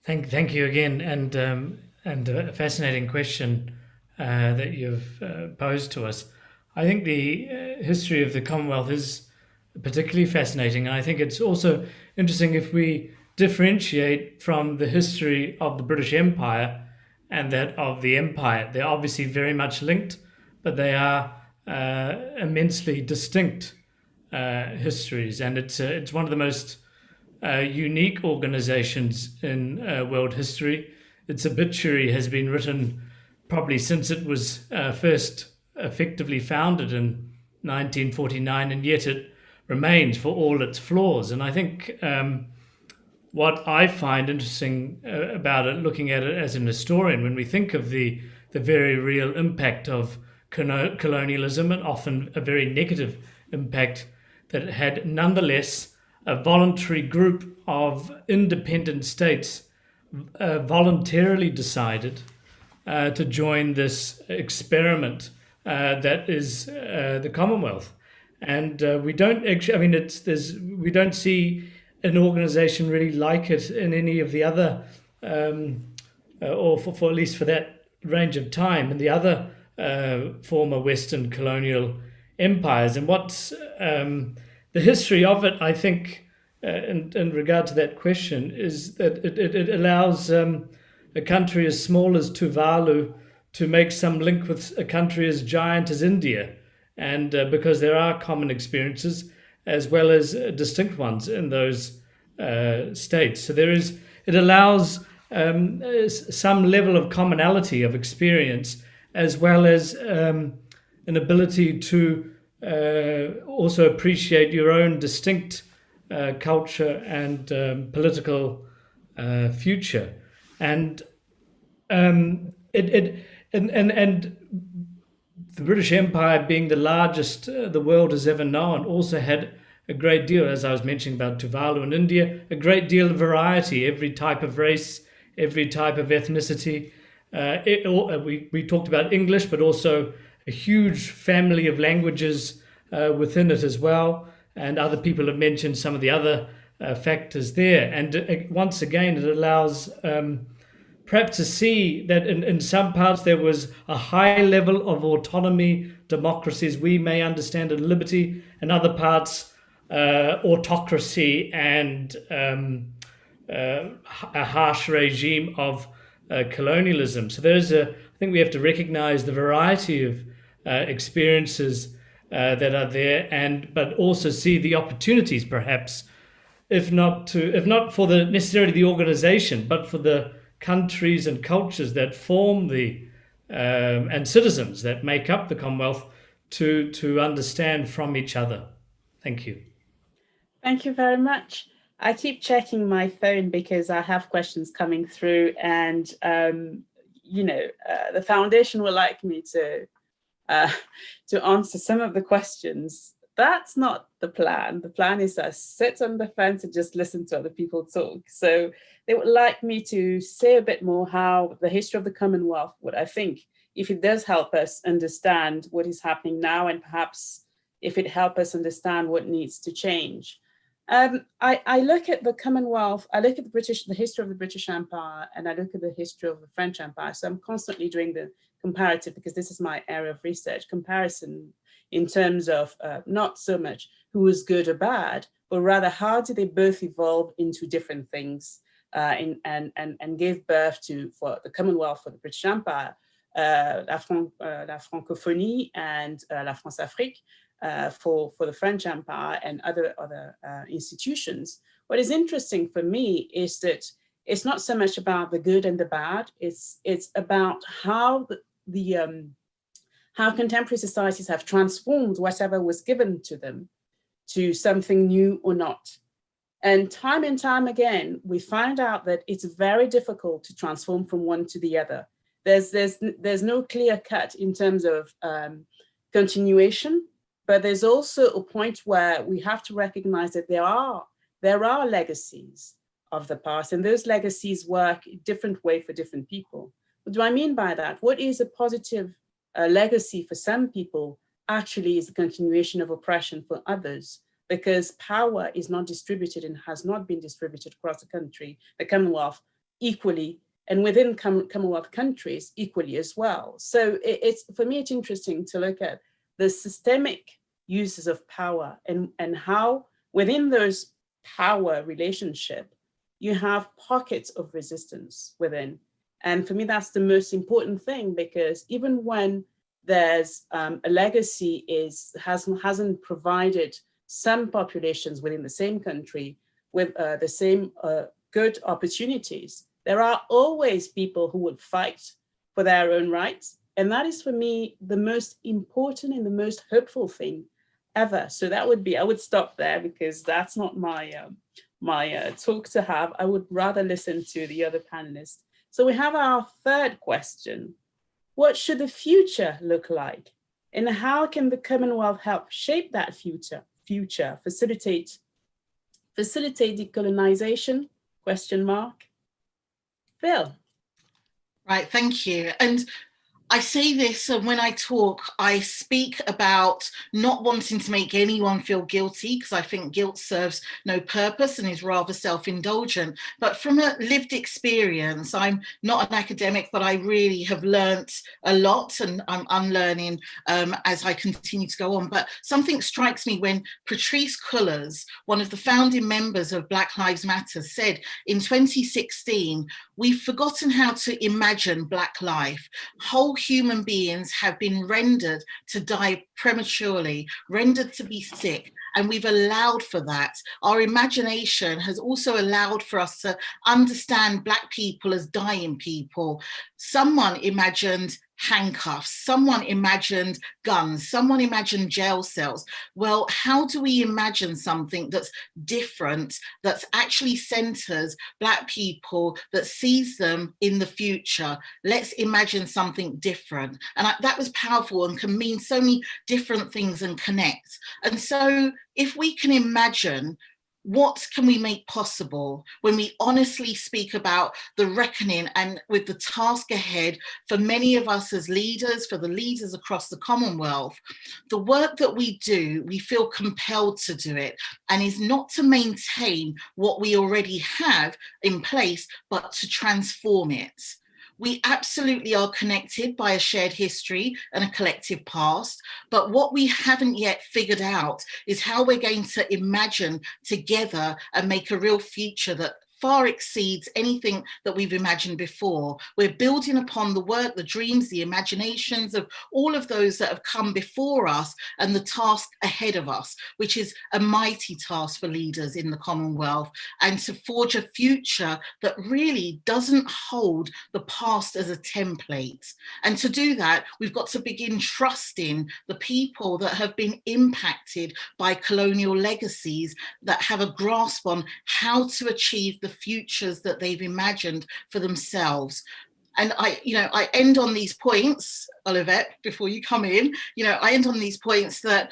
Thank you again, and a fascinating question that you've posed to us. I think the history of the Commonwealth is particularly fascinating, and I think it's also interesting if we differentiate from the history of the British Empire and that of the Empire. They're obviously very much linked, but they are immensely distinct histories, and it's one of the most unique organizations in world history. Its obituary has been written probably since it was first effectively founded in 1949, and yet it remains for all its flaws. And I think what I find interesting about it, looking at it as an historian, when we think of the very real impact of colonialism, and often a very negative impact, that it had nonetheless a voluntary group of independent states voluntarily decided to join this experiment that is the Commonwealth. And we don't actually, I mean, we don't see an organization really like it in any of the other, or for at least for that range of time, in the other former Western colonial empires. And what's the history of it, I think, in regard to that question, is that it allows a country as small as Tuvalu to make some link with a country as giant as India. And because there are common experiences as well as distinct ones in those states. So it allows some level of commonality of experience, as well as an ability to also appreciate your own distinct culture and political future. And the British Empire, being the largest the world has ever known, also had a great deal, as I was mentioning about Tuvalu and India, a great deal of variety, every type of race, every type of ethnicity. We talked about English, but also a huge family of languages within it as well. And other people have mentioned some of the other factors there. And once again, it allows perhaps to see that in some parts there was a high level of autonomy, democracy as we may understand it, liberty, and other parts autocracy and a harsh regime of colonialism. So I think we have to recognize the variety of experiences that are there, but also see the opportunities, perhaps, if not for necessarily the organization, but for the countries and cultures that form and citizens that make up the Commonwealth to understand from each other. Thank you. Thank you very much. I keep checking my phone because I have questions coming through, and the foundation would like me to answer some of the questions. That's not the plan. The plan is to sit on the fence and just listen to other people talk. So they would like me to say a bit more how the history of the Commonwealth would, I think, if it does help us understand what is happening now, and perhaps if it helps us understand what needs to change. I look at the Commonwealth, I look at the history of the British Empire, and I look at the history of the French Empire. So I'm constantly doing the comparative, because this is my area of research, comparison in terms of not so much who was good or bad, but rather how did they both evolve into different things and gave birth to, for the Commonwealth, for the British Empire, la francophonie and la France-Afrique, for the French Empire and other institutions. What is interesting for me is that it's not so much about the good and the bad. It's about how how contemporary societies have transformed whatever was given to them to something new or not. And time again, we find out that it's very difficult to transform from one to the other. There's no clear cut in terms of continuation, but there's also a point where we have to recognize that there are legacies of the past, and those legacies work a different way for different people. What do I mean by that? What is a positive legacy for some people actually is the continuation of oppression for others, because power is not distributed and has not been distributed across the country, the Commonwealth, equally, and within Commonwealth countries equally as well. So for me, it's interesting to look at the systemic uses of power and how within those power relationship, you have pockets of resistance within. And for me, that's the most important thing, because even when there's a legacy hasn't provided some populations within the same country with the same good opportunities, there are always people who would fight for their own rights. And that is for me the most important and the most hopeful thing ever. So that would be, I would stop there because that's not my talk to have. I would rather listen to the other panelists. So we have our third question. What should the future look like? And how can the Commonwealth help shape that future, facilitate decolonization? Question mark. Phil. Right, thank you. And I say this, and when I talk, I speak about not wanting to make anyone feel guilty, because I think guilt serves no purpose and is rather self-indulgent. But from a lived experience, I'm not an academic, but I really have learnt a lot, and I'm unlearning as I continue to go on. But something strikes me when Patrice Cullors, one of the founding members of Black Lives Matter, said in 2016, "We've forgotten how to imagine Black life. Whole human beings have been rendered to die prematurely, rendered to be sick, and we've allowed for that. Our imagination has also allowed for us to understand Black people as dying people." Someone imagined handcuffs, someone imagined guns, someone imagined jail cells. Well, how do we imagine something that's different, that actually centers Black people, that sees them in the future? Let's imagine something different. And that was powerful and can mean so many different things and connect. And so if we can imagine, what can we make possible when we honestly speak about the reckoning and with the task ahead for many of us as leaders, for the leaders across the Commonwealth? The work that we do, we feel compelled to do it, and is not to maintain what we already have in place, but to transform it. We absolutely are connected by a shared history and a collective past, but what we haven't yet figured out is how we're going to imagine together and make a real future that far exceeds anything that we've imagined before. We're building upon the work, the dreams, the imaginations of all of those that have come before us and the task ahead of us, which is a mighty task for leaders in the Commonwealth, and to forge a future that really doesn't hold the past as a template. And to do that, we've got to begin trusting the people that have been impacted by colonial legacies, that have a grasp on how to achieve the futures that they've imagined for themselves. And I end on these points, Olivette, before you come in, I end on these points that,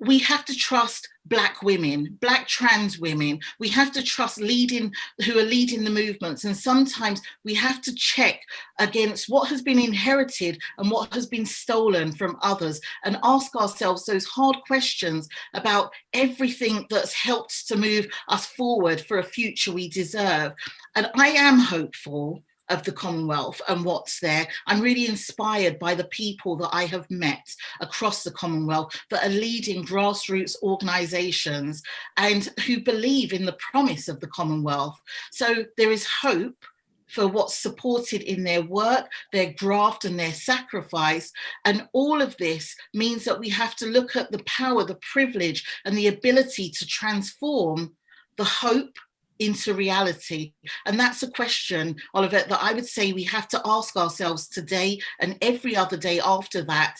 we have to trust Black women, Black trans women. We have to trust who are leading the movements. And sometimes we have to check against what has been inherited and what has been stolen from others, and ask ourselves those hard questions about everything that's helped to move us forward for a future we deserve. And I am hopeful of the Commonwealth and what's there. I'm really inspired by the people that I have met across the Commonwealth that are leading grassroots organisations and who believe in the promise of the Commonwealth. So there is hope for what's supported in their work, their graft and their sacrifice. And all of this means that we have to look at the power, the privilege and the ability to transform the hope into reality. And that's a question, Olivette, that I would say we have to ask ourselves today and every other day after that,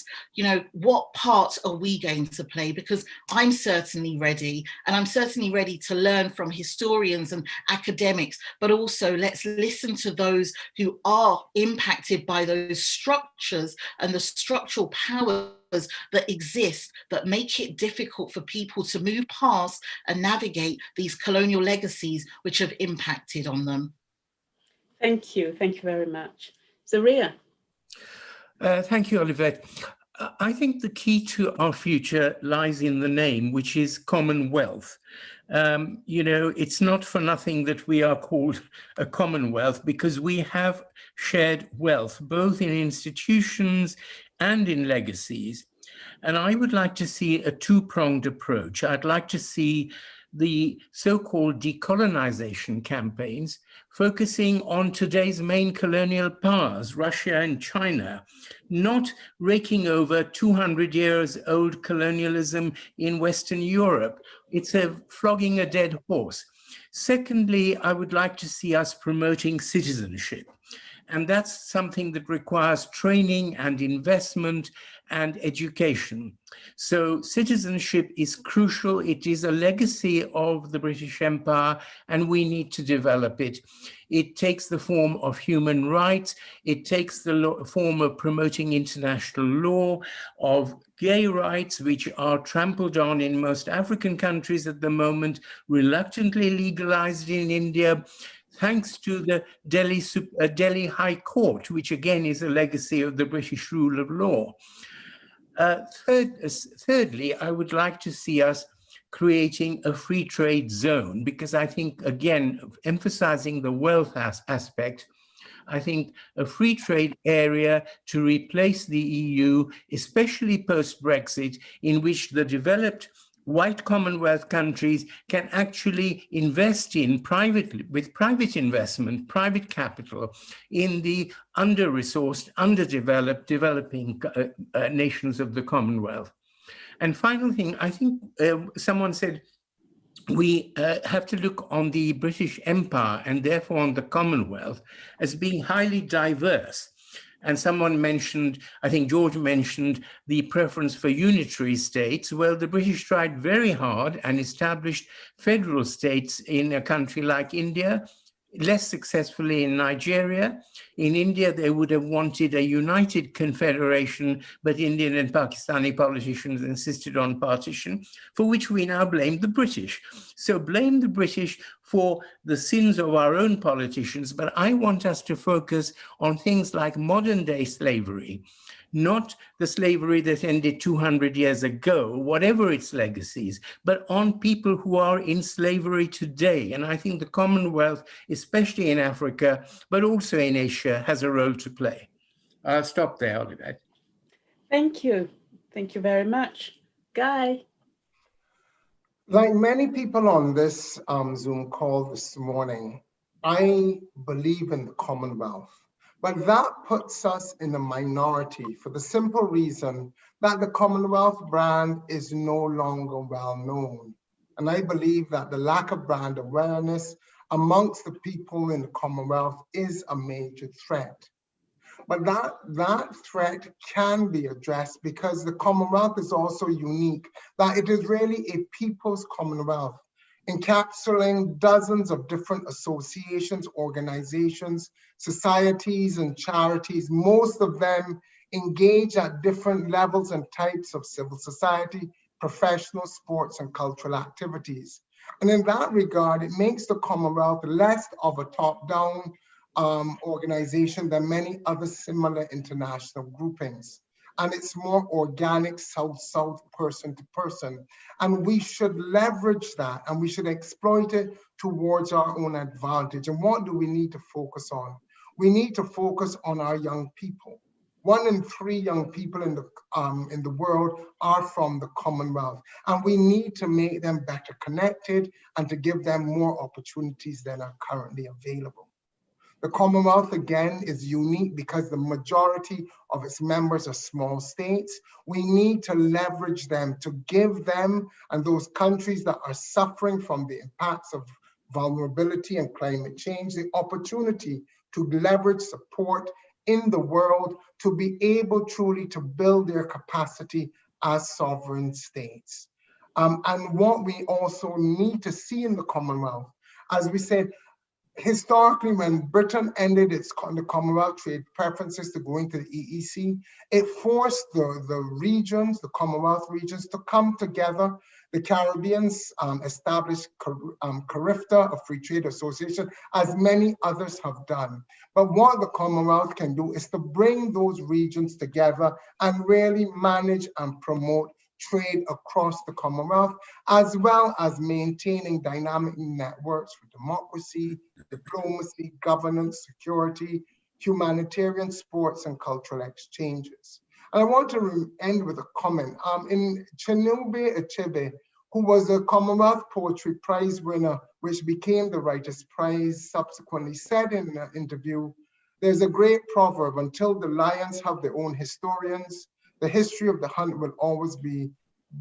what part are we going to play? Because I'm certainly ready, and I'm certainly ready to learn from historians and academics, but also let's listen to those who are impacted by those structures and the structural power that exist that make it difficult for people to move past and navigate these colonial legacies which have impacted on them. Thank you very much. Zaria. Thank you, Olivette. I think the key to our future lies in the name, which is Commonwealth. It's not for nothing that we are called a Commonwealth, because we have shared wealth, both in institutions and in legacies. And I would like to see a two-pronged approach. I'd like to see the so-called decolonization campaigns focusing on today's main colonial powers, Russia and China, not raking over 200 years old colonialism in Western Europe. It's flogging a dead horse. Secondly, I would like to see us promoting citizenship. And that's something that requires training and investment and education. So citizenship is crucial. It is a legacy of the British Empire, and we need to develop it. It takes the form of human rights. It takes the form of promoting international law, of gay rights, which are trampled on in most African countries at the moment, reluctantly legalized in India, thanks to the Delhi High Court, which again is a legacy of the British rule of law. Thirdly, I would like to see us creating a free trade zone, because I think, again, emphasizing the wealth aspect, I think a free trade area to replace the EU, especially post-Brexit, in which the developed white Commonwealth countries can actually invest in privately, with private investment, private capital, in the under-resourced, underdeveloped, developing nations of the Commonwealth. And final thing, I think someone said, we have to look on the British Empire and therefore on the Commonwealth as being highly diverse. And someone mentioned, I think George mentioned, the preference for unitary states. Well, the British tried very hard and established federal states in a country like India, less successfully in Nigeria. In India, they would have wanted a united confederation, but Indian and Pakistani politicians insisted on partition, for which we now blame the British. So blame the British for the sins of our own politicians, but I want us to focus on things like modern day slavery, not the slavery that ended 200 years ago, whatever its legacies, but on people who are in slavery today. And I think the Commonwealth, especially in Africa, but also in Asia, has a role to play. I'll stop there, Olivet. Thank you. Thank you very much. Guy? Like many people on this Zoom call this morning, I believe in the Commonwealth. But that puts us in a minority for the simple reason that the Commonwealth brand is no longer well known. And I believe that the lack of brand awareness amongst the people in the Commonwealth is a major threat. But that threat can be addressed because the Commonwealth is also unique, that it is really a people's Commonwealth, encapsulating dozens of different associations, organizations, societies, and charities. Most of them engage at different levels and types of civil society, professional, sports, and cultural activities. And in that regard, it makes the Commonwealth less of a top-down organization than many other similar international groupings. And it's more organic, south-south, person to person. And we should leverage that and we should exploit it towards our own advantage. And what do we need to focus on? We need to focus on our young people. 1 in 3 young people in the world are from the Commonwealth. And we need to make them better connected and to give them more opportunities than are currently available. The Commonwealth, again, is unique because the majority of its members are small states. We need to leverage them to give them and those countries that are suffering from the impacts of vulnerability and climate change the opportunity to leverage support in the world to be able truly to build their capacity as sovereign states. And what we also need to see in the Commonwealth, as we said, historically, when Britain ended the Commonwealth trade preferences to go into the EEC, it forced the regions, the Commonwealth regions, to come together. The Caribbeans established CARIFTA, a free trade association, as many others have done. But what the Commonwealth can do is to bring those regions together and really manage and promote trade across the Commonwealth, as well as maintaining dynamic networks for democracy, diplomacy, governance, security, humanitarian, sports, and cultural exchanges. And I want to end with a comment. In Chinua Achebe, who was a Commonwealth Poetry Prize winner, which became the Writers' Prize, subsequently said in an interview, there's a great proverb, until the lions have their own historians, the history of the hunt will always be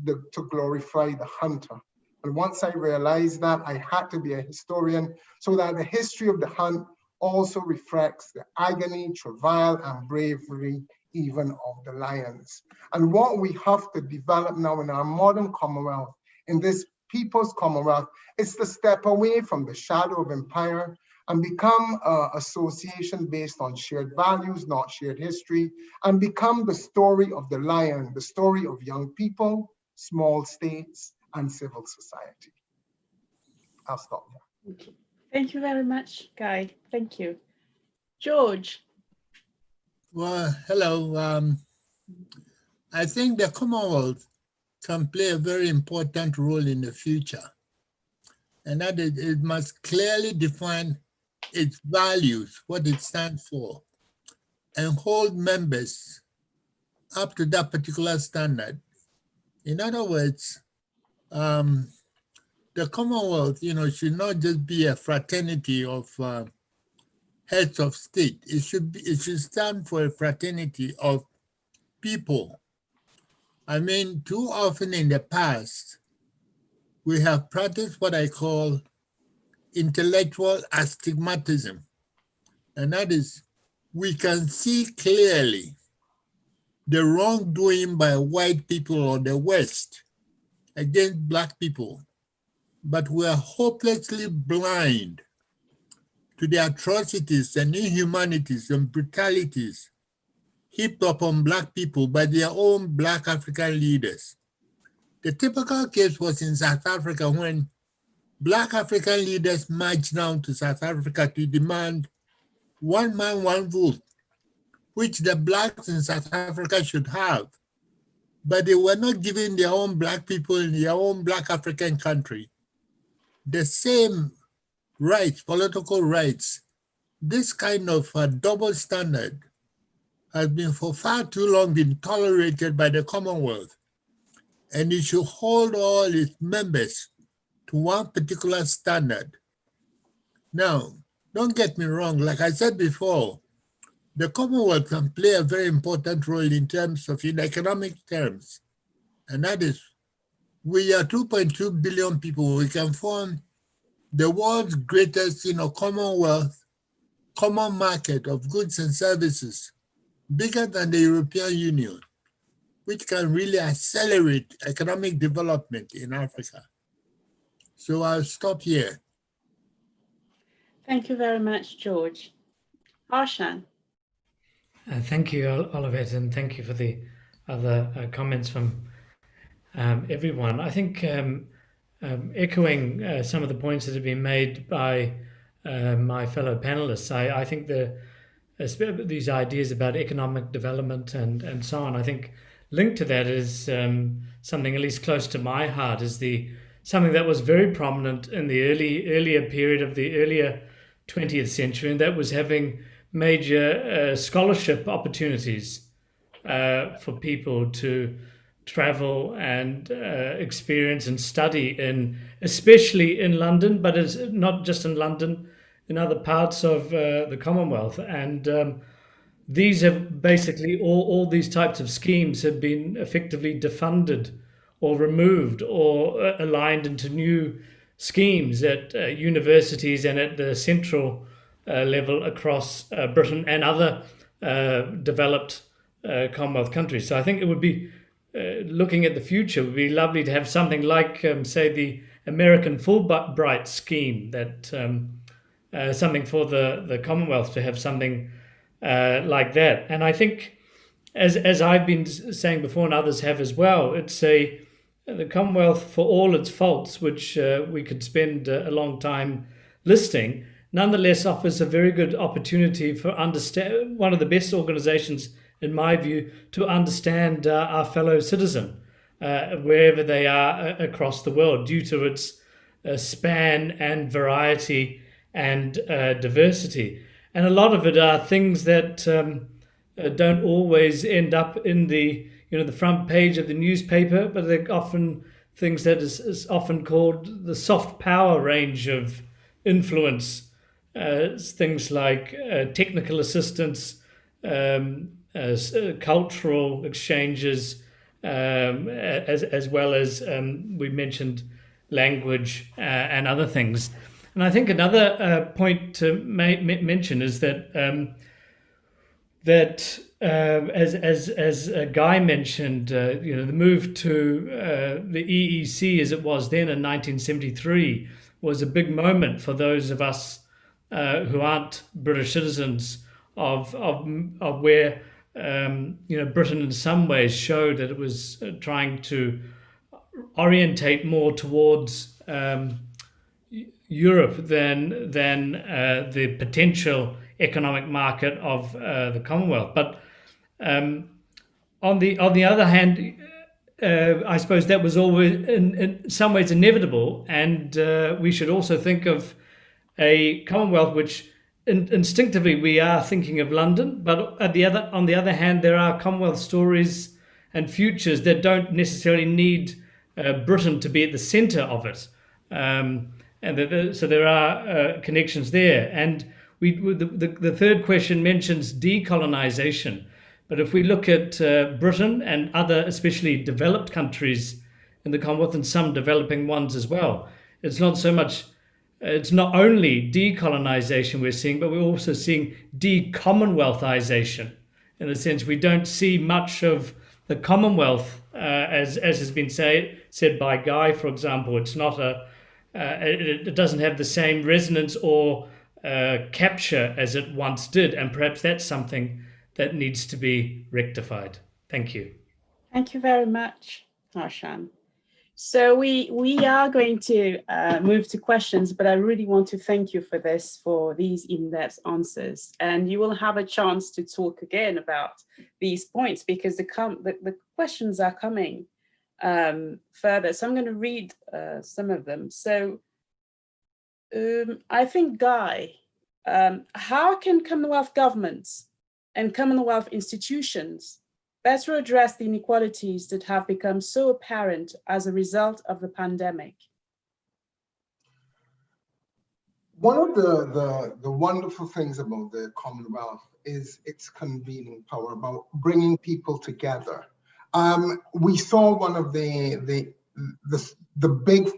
to glorify the hunter. And once I realized that, I had to be a historian so that the history of the hunt also reflects the agony, travail, and bravery even of the lions. And what we have to develop now in our modern Commonwealth, in this People's Commonwealth, is to step away from the shadow of empire and become an association based on shared values, not shared history, and become the story of the lion, the story of young people, small states, and civil society. I'll stop there. Okay. Thank you very much, Guy. Thank you. George. Well, hello. I think the Commonwealth can play a very important role in the future, and that is, it must clearly define its values, what it stands for, and hold members up to that particular standard. In other words, the Commonwealth, should not just be a fraternity of heads of state. It should stand for a fraternity of people. I mean, too often in the past, we have practiced what I call intellectual astigmatism. And that is, we can see clearly the wrongdoing by white people or the West against Black people, but we are hopelessly blind to the atrocities and inhumanities and brutalities heaped upon Black people by their own Black African leaders. The typical case was in South Africa when Black African leaders marched down to South Africa to demand one man, one vote, which the Blacks in South Africa should have. But they were not giving their own Black people in their own Black African country the same rights, political rights. This kind of double standard has been for far too long been tolerated by the Commonwealth, and it should hold all its members to one particular standard. Now, don't get me wrong, like I said before, the Commonwealth can play a very important role in terms of, in economic terms, and that is, we are 2.2 billion people. We can form the world's greatest, Commonwealth, common market of goods and services, bigger than the European Union, which can really accelerate economic development in Africa. So I'll stop here. Thank you very much, George. Harshan. Thank you, Olivet, and thank you for the other comments from everyone. I think echoing some of the points that have been made by my fellow panelists, I think these ideas about economic development and so on, I think linked to that is something at least close to my heart, is something that was very prominent in the earlier period of the earlier 20th century, and that was having major scholarship opportunities for people to travel and experience and study especially in London, but it's not just in London, in other parts of the Commonwealth. And these have basically, all these types of schemes have been effectively defunded or removed or aligned into new schemes at universities and at the central level across Britain and other developed Commonwealth countries. So I think it would be, looking at the future, it would be lovely to have something like, say, the American Fulbright scheme, that something for the Commonwealth to have something like that. And I think, as I've been saying before and others have as well, it's the Commonwealth, for all its faults, which we could spend a long time listing, nonetheless offers a very good opportunity for one of the best organizations, in my view, to understand our fellow citizen, wherever they are across the world, due to its span and variety and diversity. And a lot of it are things that don't always end up in the front page of the newspaper, but they're often things that is often called the soft power range of influence. Things like technical assistance, cultural exchanges, as well as we mentioned language and other things. And I think another point to mention is that as Guy mentioned, the move to the EEC as it was then in 1973 was a big moment for those of us who aren't British citizens of where Britain in some ways showed that it was trying to orientate more towards Europe than the potential economic market of the Commonwealth. But on the other hand, I suppose that was always in some ways inevitable, and we should also think of a Commonwealth which instinctively we are thinking of London, but on the other hand, there are Commonwealth stories and futures that don't necessarily need Britain to be at the centre of it. So there are connections there. And the third question mentions decolonisation. But if we look at Britain and other, especially developed countries in the Commonwealth and some developing ones as well, it's not only decolonisation we're seeing, but we're also seeing de-Commonwealthization. In a sense, we don't see much of the Commonwealth, as has been said by Guy, for example. It's not it doesn't have the same resonance or capture as it once did, and perhaps that's something that needs to be rectified. Thank you. Thank you very much, Harshan. So we are going to move to questions, but I really want to thank you for these in-depth answers. And you will have a chance to talk again about these points because the questions are coming further. So I'm going to read some of them. So I think, Guy, how can Commonwealth governments and Commonwealth institutions better address the inequalities that have become so apparent as a result of the pandemic? One of the wonderful things about the Commonwealth is its convening power, about bringing people together. We saw one of the big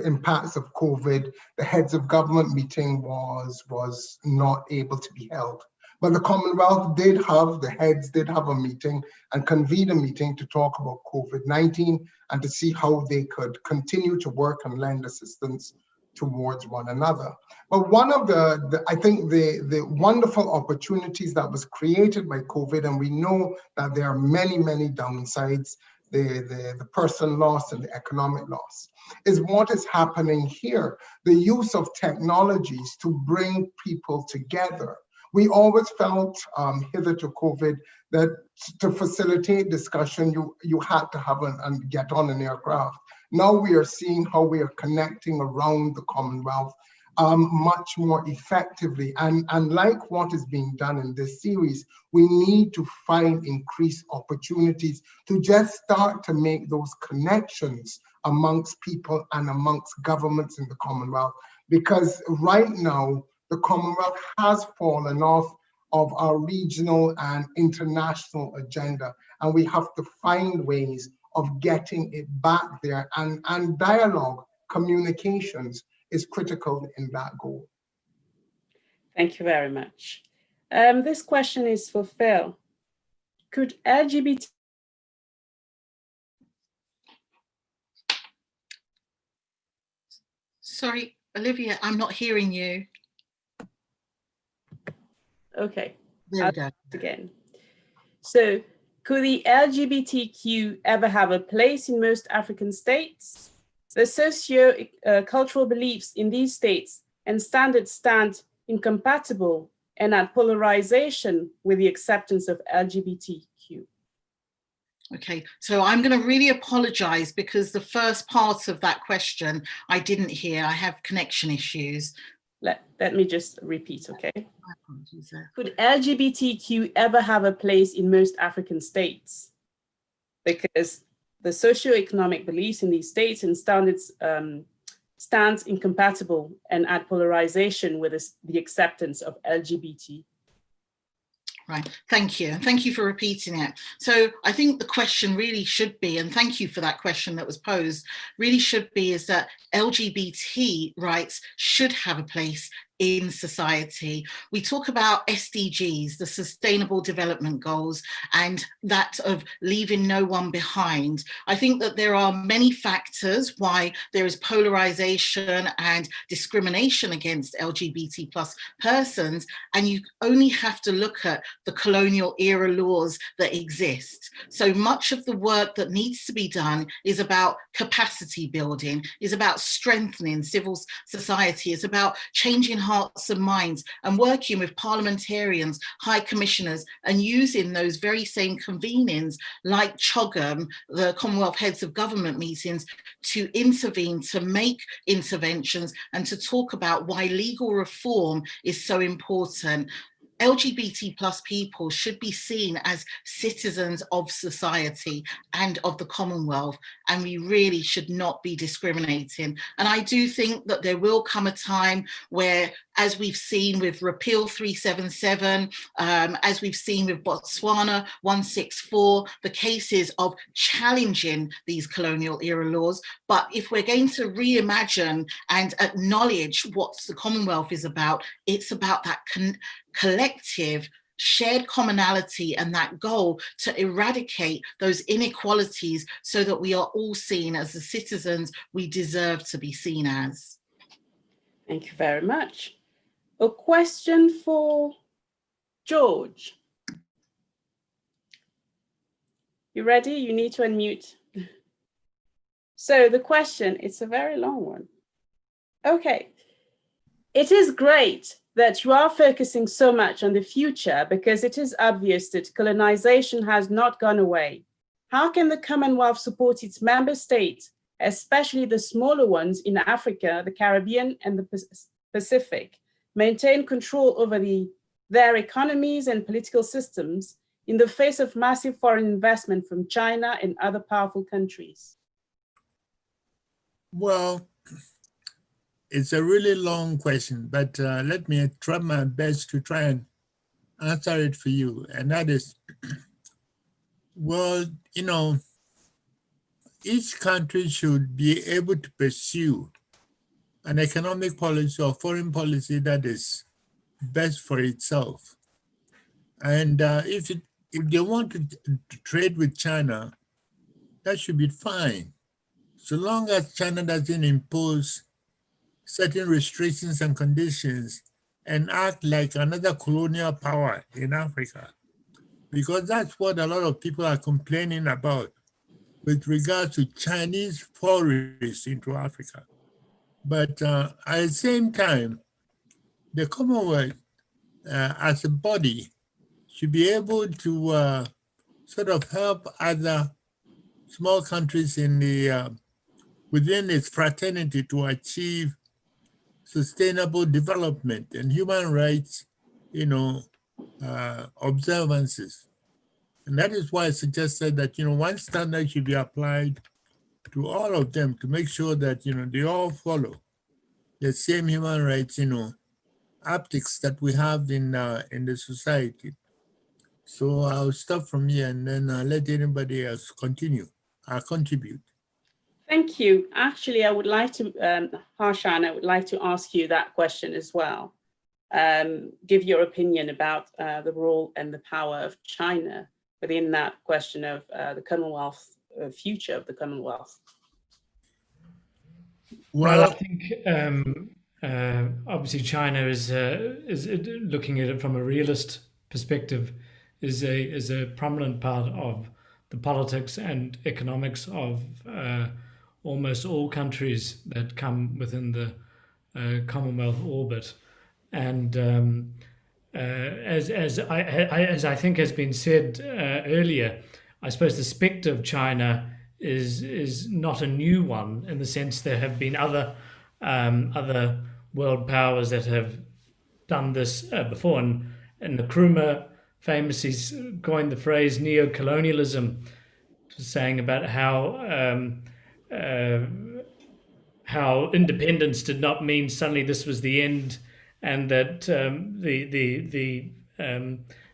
impacts of COVID. The heads of government meeting was not able to be held. But the Commonwealth the heads did have a meeting and convened a meeting to talk about COVID-19 and to see how they could continue to work and lend assistance towards one another. But one of I think the wonderful opportunities that was created by COVID, and we know that there are many, many downsides, the person loss and the economic loss, is what is happening here. The use of technologies to bring people together. We always felt hither to COVID that to facilitate discussion, you had to have and get on an aircraft. Now we are seeing how we are connecting around the Commonwealth much more effectively. And like what is being done in this series, we need to find increased opportunities to just start to make those connections amongst people and amongst governments in the Commonwealth. Because right now, the Commonwealth has fallen off of our regional and international agenda, and we have to find ways of getting it back there. And dialogue, communications is critical in that goal. Thank you very much. This question is for Phil. Could LGBT... Sorry, Olivia, I'm not hearing you. Okay, there we go. Again. So, could the LGBTQ ever have a place in most African states? The socio-cultural beliefs in these states and standards stand incompatible and at polarization with the acceptance of LGBTQ. Okay, so I'm going to really apologize because the first part of that question I didn't hear. I have connection issues. Let me just repeat, okay? Could LGBTQ ever have a place in most African states? Because the socioeconomic beliefs in these states and standards stands incompatible and at polarization with the acceptance of LGBT. Right, thank you. And thank you for repeating it. So I think the question really should be, and thank you for that question that was posed, really should be is that LGBT rights should have a place in society. We talk about SDGs, the Sustainable Development Goals, and that of leaving no one behind. I think that there are many factors why there is polarization and discrimination against LGBT plus persons, and you only have to look at the colonial era laws that exist. So much of the work that needs to be done is about capacity building, is about strengthening civil society, is about changing hearts and minds and working with parliamentarians, high commissioners, and using those very same convenings like CHOGM, the Commonwealth Heads of Government meetings, to intervene, to make interventions, and to talk about why legal reform is so important. LGBT plus people should be seen as citizens of society and of the Commonwealth, and we really should not be discriminating. And I do think that there will come a time where, as we've seen with Repeal 377, as we've seen with Botswana 164, the cases of challenging these colonial era laws. But if we're going to reimagine and acknowledge what the Commonwealth is about, it's about that collective shared commonality and that goal to eradicate those inequalities so that we are all seen as the citizens we deserve to be seen as. Thank you very much. A question for George. You ready? You need to unmute. So the question, it's a very long one. Okay. It is great that you are focusing so much on the future because it is obvious that colonization has not gone away. How can the Commonwealth support its member states, especially the smaller ones in Africa, the Caribbean, and the Pacific, maintain control over their economies and political systems in the face of massive foreign investment from China and other powerful countries? Well, it's a really long question, but let me try my best to try and answer it for you. And that is, well, you know, each country should be able to pursue an economic policy or foreign policy that is best for itself. And if they want to trade with China, that should be fine, so long as China doesn't impose certain restrictions and conditions and act like another colonial power in Africa, because that's what a lot of people are complaining about with regard to Chinese forays into Africa. But at the same time, the Commonwealth as a body should be able to sort of help other small countries in the within its fraternity to achieve sustainable development and human rights, you know, observances. And that is why I suggested that, you know, one standard should be applied to all of them to make sure that, you know, they all follow the same human rights, you know, optics that we have in the society. So I'll stop from here and then let anybody else continue or contribute. Thank you. Actually, I would like to, Harshan, I would like to ask you that question as well. Give your opinion about the role and the power of China within that question of the Commonwealth, future of the Commonwealth. Well, I think obviously China is looking at it from a realist perspective, is a prominent part of the politics and economics of almost all countries that come within the Commonwealth orbit. And as I think has been said earlier, I suppose the spectre of China is not a new one, in the sense there have been other world powers that have done this before. And Nkrumah famously coined the phrase neo-colonialism, saying about how independence did not mean suddenly this was the end, and that the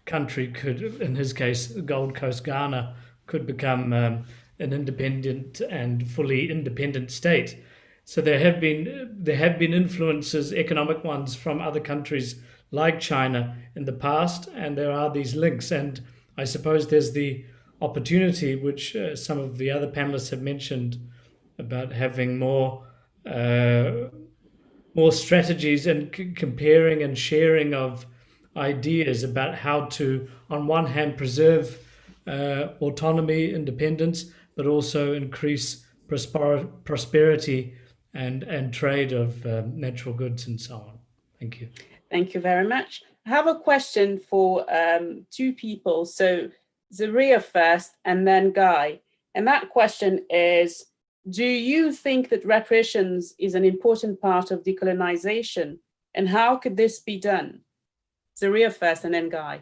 country could, in his case, Gold Coast, Ghana, could become an independent and fully independent state. So there have been influences, economic ones, from other countries like China in the past, and there are these links. And I suppose there's the opportunity, which some of the other panelists have mentioned, about having more strategies and comparing and sharing of ideas about how to, on one hand, preserve autonomy, independence, but also increase prosperity and trade of natural goods and so on. Thank you. Thank you very much. I have a question for two people. So Zaria first and then Guy. And that question is, do you think that reparations is an important part of decolonization? And how could this be done? Zaria first and then Guy.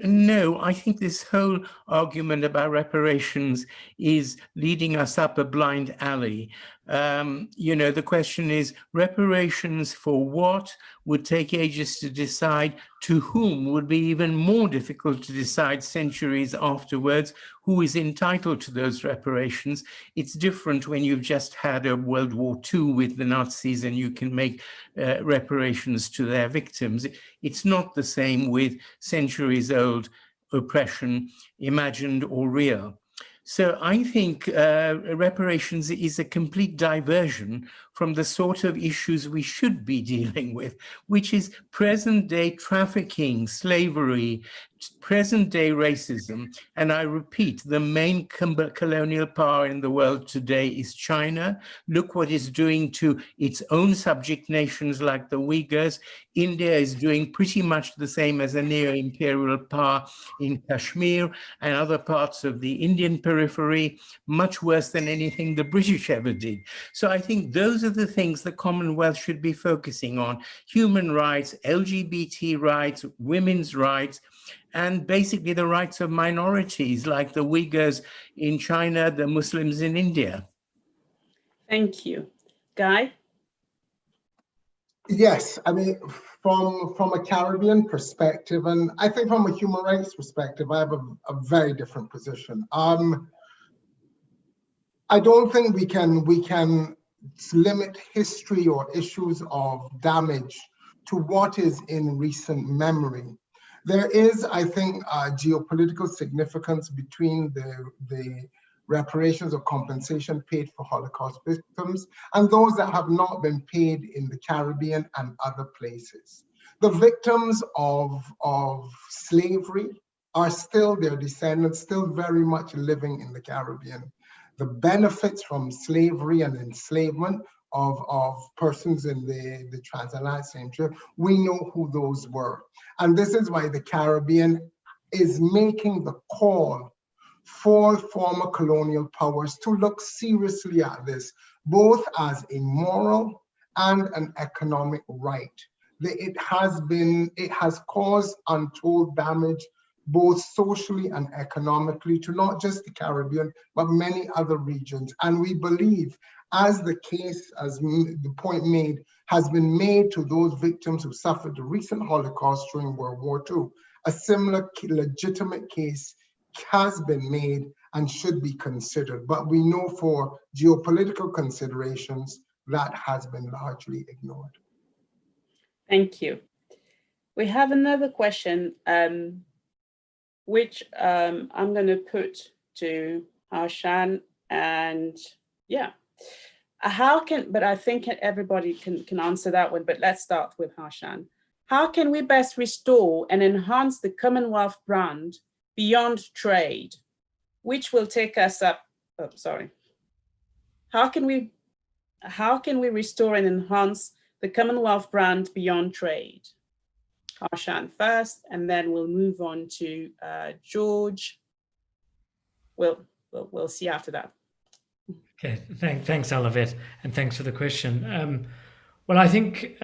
No, I think this whole argument about reparations is leading us up a blind alley. The question is, reparations for what? Would take ages to decide. To whom? Would be even more difficult to decide centuries afterwards. Who is entitled to those reparations? It's different when you've just had a World War II with the Nazis and you can make reparations to their victims. It's not the same with centuries-old oppression, imagined or real. So I think reparations is a complete diversion from the sort of issues we should be dealing with, which is present-day trafficking, slavery, present-day racism. And I repeat, the main colonial power in the world today is China. Look what it's doing to its own subject nations like the Uyghurs. India is doing pretty much the same as a neo-imperial power in Kashmir and other parts of the Indian periphery, much worse than anything the British ever did. So I think those are the things the Commonwealth should be focusing on: human rights, LGBT rights, women's rights, and basically the rights of minorities like the Uyghurs in China, the Muslims in India. Thank you. Guy? Yes, I mean, from a Caribbean perspective, and I think from a human rights perspective, I have a very different position. I don't think we can limit history or issues of damage to what is in recent memory. There is, I think, geopolitical significance between the reparations or compensation paid for Holocaust victims and those that have not been paid in the Caribbean and other places. The victims of slavery are still, their descendants, still very much living in the Caribbean. The benefits from slavery and enslavement of persons in the transatlantic century, we know who those were. And this is why the Caribbean is making the call for former colonial powers to look seriously at this, both as a moral and an economic right. It has caused untold damage, both socially and economically, to not just the Caribbean, but many other regions. And we believe, as the case, as the point made, has been made to those victims who suffered the recent Holocaust during World War II, a similar legitimate case has been made and should be considered. But we know for geopolitical considerations, that has been largely ignored. Thank you. We have another question, which I'm going to put to Harshan, and yeah. But I think everybody can answer that one, but let's start with Harshan. How can we best restore and enhance the Commonwealth brand beyond trade, which will take us up, How can we restore and enhance the Commonwealth brand beyond trade? Harshan first, and then we'll move on to George. We'll see after that. Okay, thanks, Olivet, and thanks for the question. Well, I think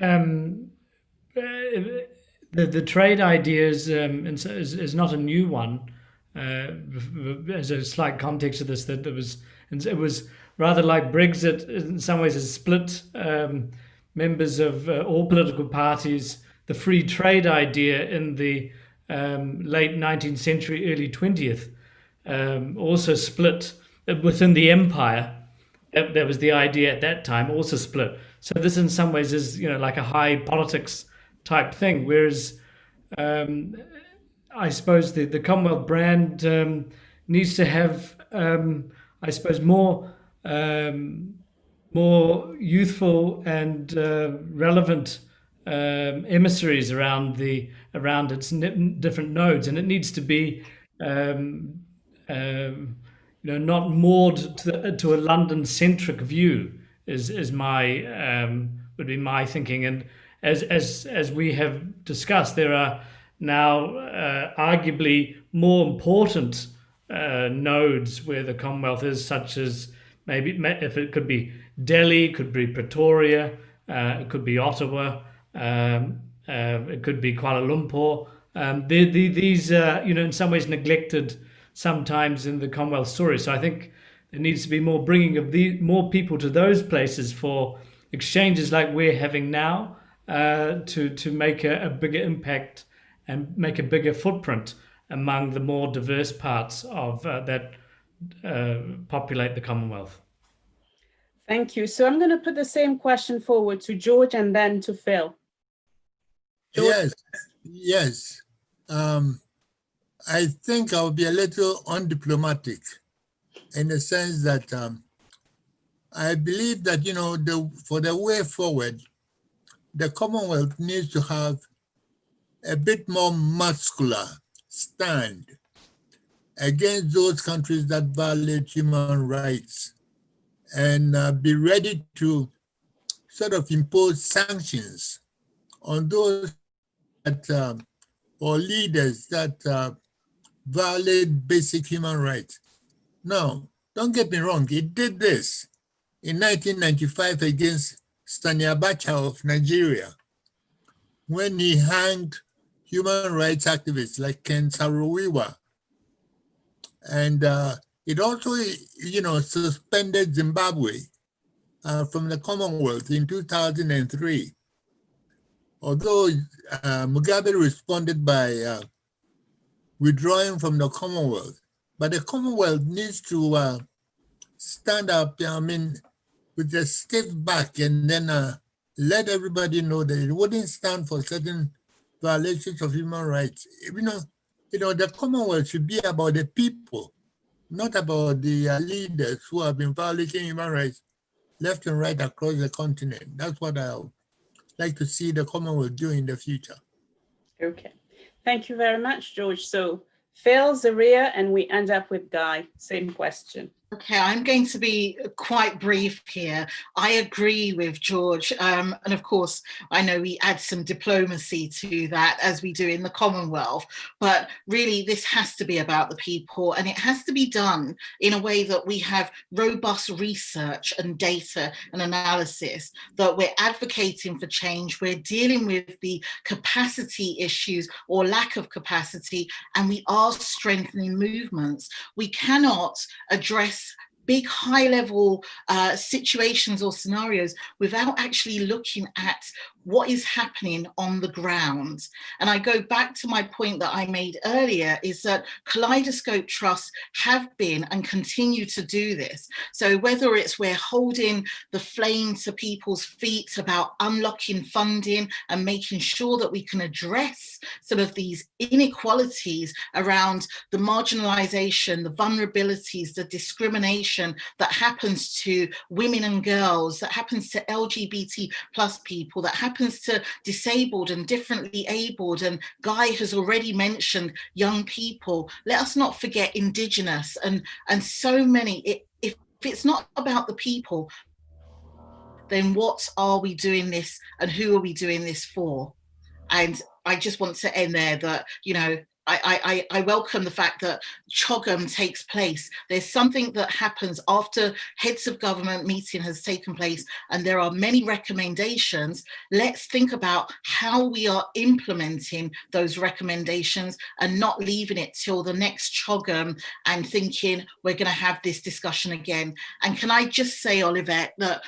the trade idea is not a new one. As a slight context of this, that it was rather like Brexit in some ways, has split members of all political parties the free trade idea in the late 19th century, early 20th, also split within the empire. That was the idea at that time, also split. So this in some ways is, like a high politics type thing, whereas I suppose the Commonwealth brand needs to have, I suppose, more youthful and relevant emissaries around its different nodes, and it needs to be not moored to a London-centric view. Is my would be my thinking, and as we have discussed, there are now arguably more important nodes where the Commonwealth is, such as maybe if it could be Delhi, could be Pretoria, it could be Ottawa, it could be Kuala Lumpur. These in some ways neglected sometimes in the Commonwealth story. So I think there needs to be more bringing of more people to those places for exchanges like we're having now, to make a bigger impact and make a bigger footprint among the more diverse parts of that populate the Commonwealth. Thank you. So I'm going to put the same question forward to George and then to Phil. George? Yes. I think I'll be a little undiplomatic in the sense that I believe that, for the way forward, the Commonwealth needs to have a bit more muscular stand against those countries that violate human rights, and be ready to sort of impose sanctions on those that, or leaders that violate basic human rights. Now, don't get me wrong, it did this in 1995 against Sani Abacha of Nigeria, when he hanged human rights activists like Ken Saro-Wiwa. And it also, suspended Zimbabwe from the Commonwealth in 2003. Although Mugabe responded by withdrawing from the Commonwealth. But the Commonwealth needs to stand up, with a stiff back, and then let everybody know that it wouldn't stand for certain violations of human rights. The Commonwealth should be about the people, not about the leaders who have been violating human rights left and right across the continent. That's what I would like to see the Commonwealth do in the future. Okay. Thank you very much, George. So Phil, Zaria, and we end up with Guy. Same question. Okay, I'm going to be quite brief here. I agree with George. And of course, I know we add some diplomacy to that as we do in the Commonwealth. But really, this has to be about the people, and it has to be done in a way that we have robust research and data and analysis, that we're advocating for change, we're dealing with the capacity issues or lack of capacity, and we are strengthening movements. We cannot address big high-level situations or scenarios without actually looking at what is happening on the ground. And I go back to my point that I made earlier, is that Kaleidoscope Trusts have been and continue to do this. So whether it's we're holding the flame to people's feet about unlocking funding and making sure that we can address some of these inequalities around the marginalization, the vulnerabilities, the discrimination that happens to women and girls, that happens to LGBT plus people, that happens to disabled and differently abled, and Guy has already mentioned young people. Let us not forget Indigenous and so many. If it's not about the people, then what are we doing this and who are we doing this for? And I just want to end there that, I welcome the fact that CHOGM takes place. There's something that happens after heads of government meeting has taken place, and there are many recommendations. Let's think about how we are implementing those recommendations and not leaving it till the next CHOGM and thinking we're going to have this discussion again. And can I just say, Olivette, that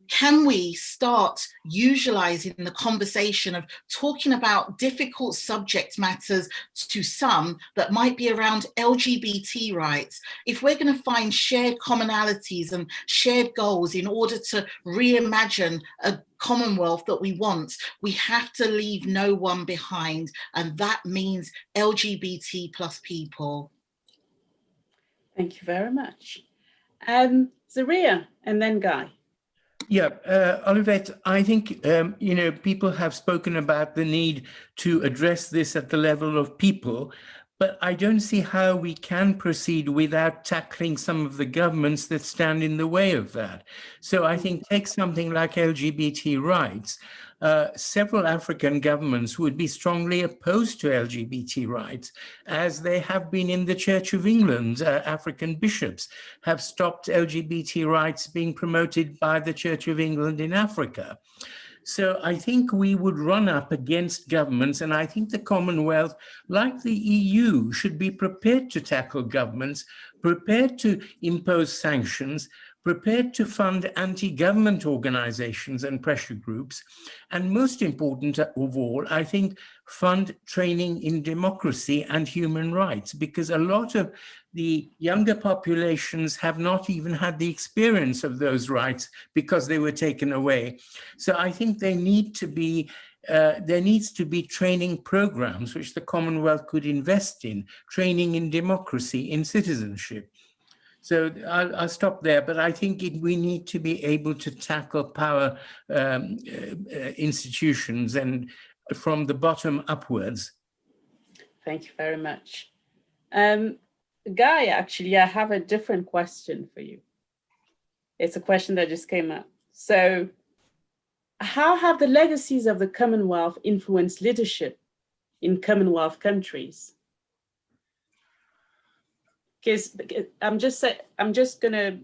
can we start utilizing the conversation of talking about difficult subject matters to some that might be around LGBT rights? If we're going to find shared commonalities and shared goals in order to reimagine a Commonwealth that we want, we have to leave no one behind. And that means LGBT plus people. Thank you very much. Zaria and then Guy. Yeah, Olivette, I think, you know, people have spoken about the need to address this at the level of people, but I don't see how we can proceed without tackling some of the governments that stand in the way of that. So I think take something like LGBT rights. Several African governments would be strongly opposed to LGBT rights, as they have been in the Church of England. African bishops have stopped LGBT rights being promoted by the Church of England in Africa. So I think we would run up against governments, and I think the Commonwealth, like the EU, should be prepared to tackle governments, prepared to impose sanctions, prepared to fund anti-government organizations and pressure groups, and most important of all, I think, fund training in democracy and human rights, because a lot of the younger populations have not even had the experience of those rights because they were taken away. So I think there needs to be training programs which the Commonwealth could invest in, training in democracy, in citizenship. So I'll stop there, but I think we need to be able to tackle power institutions and from the bottom upwards. Thank you very much. Guy, actually, I have a different question for you. It's a question that just came up. So how have the legacies of the Commonwealth influenced leadership in Commonwealth countries? Because I'm just going to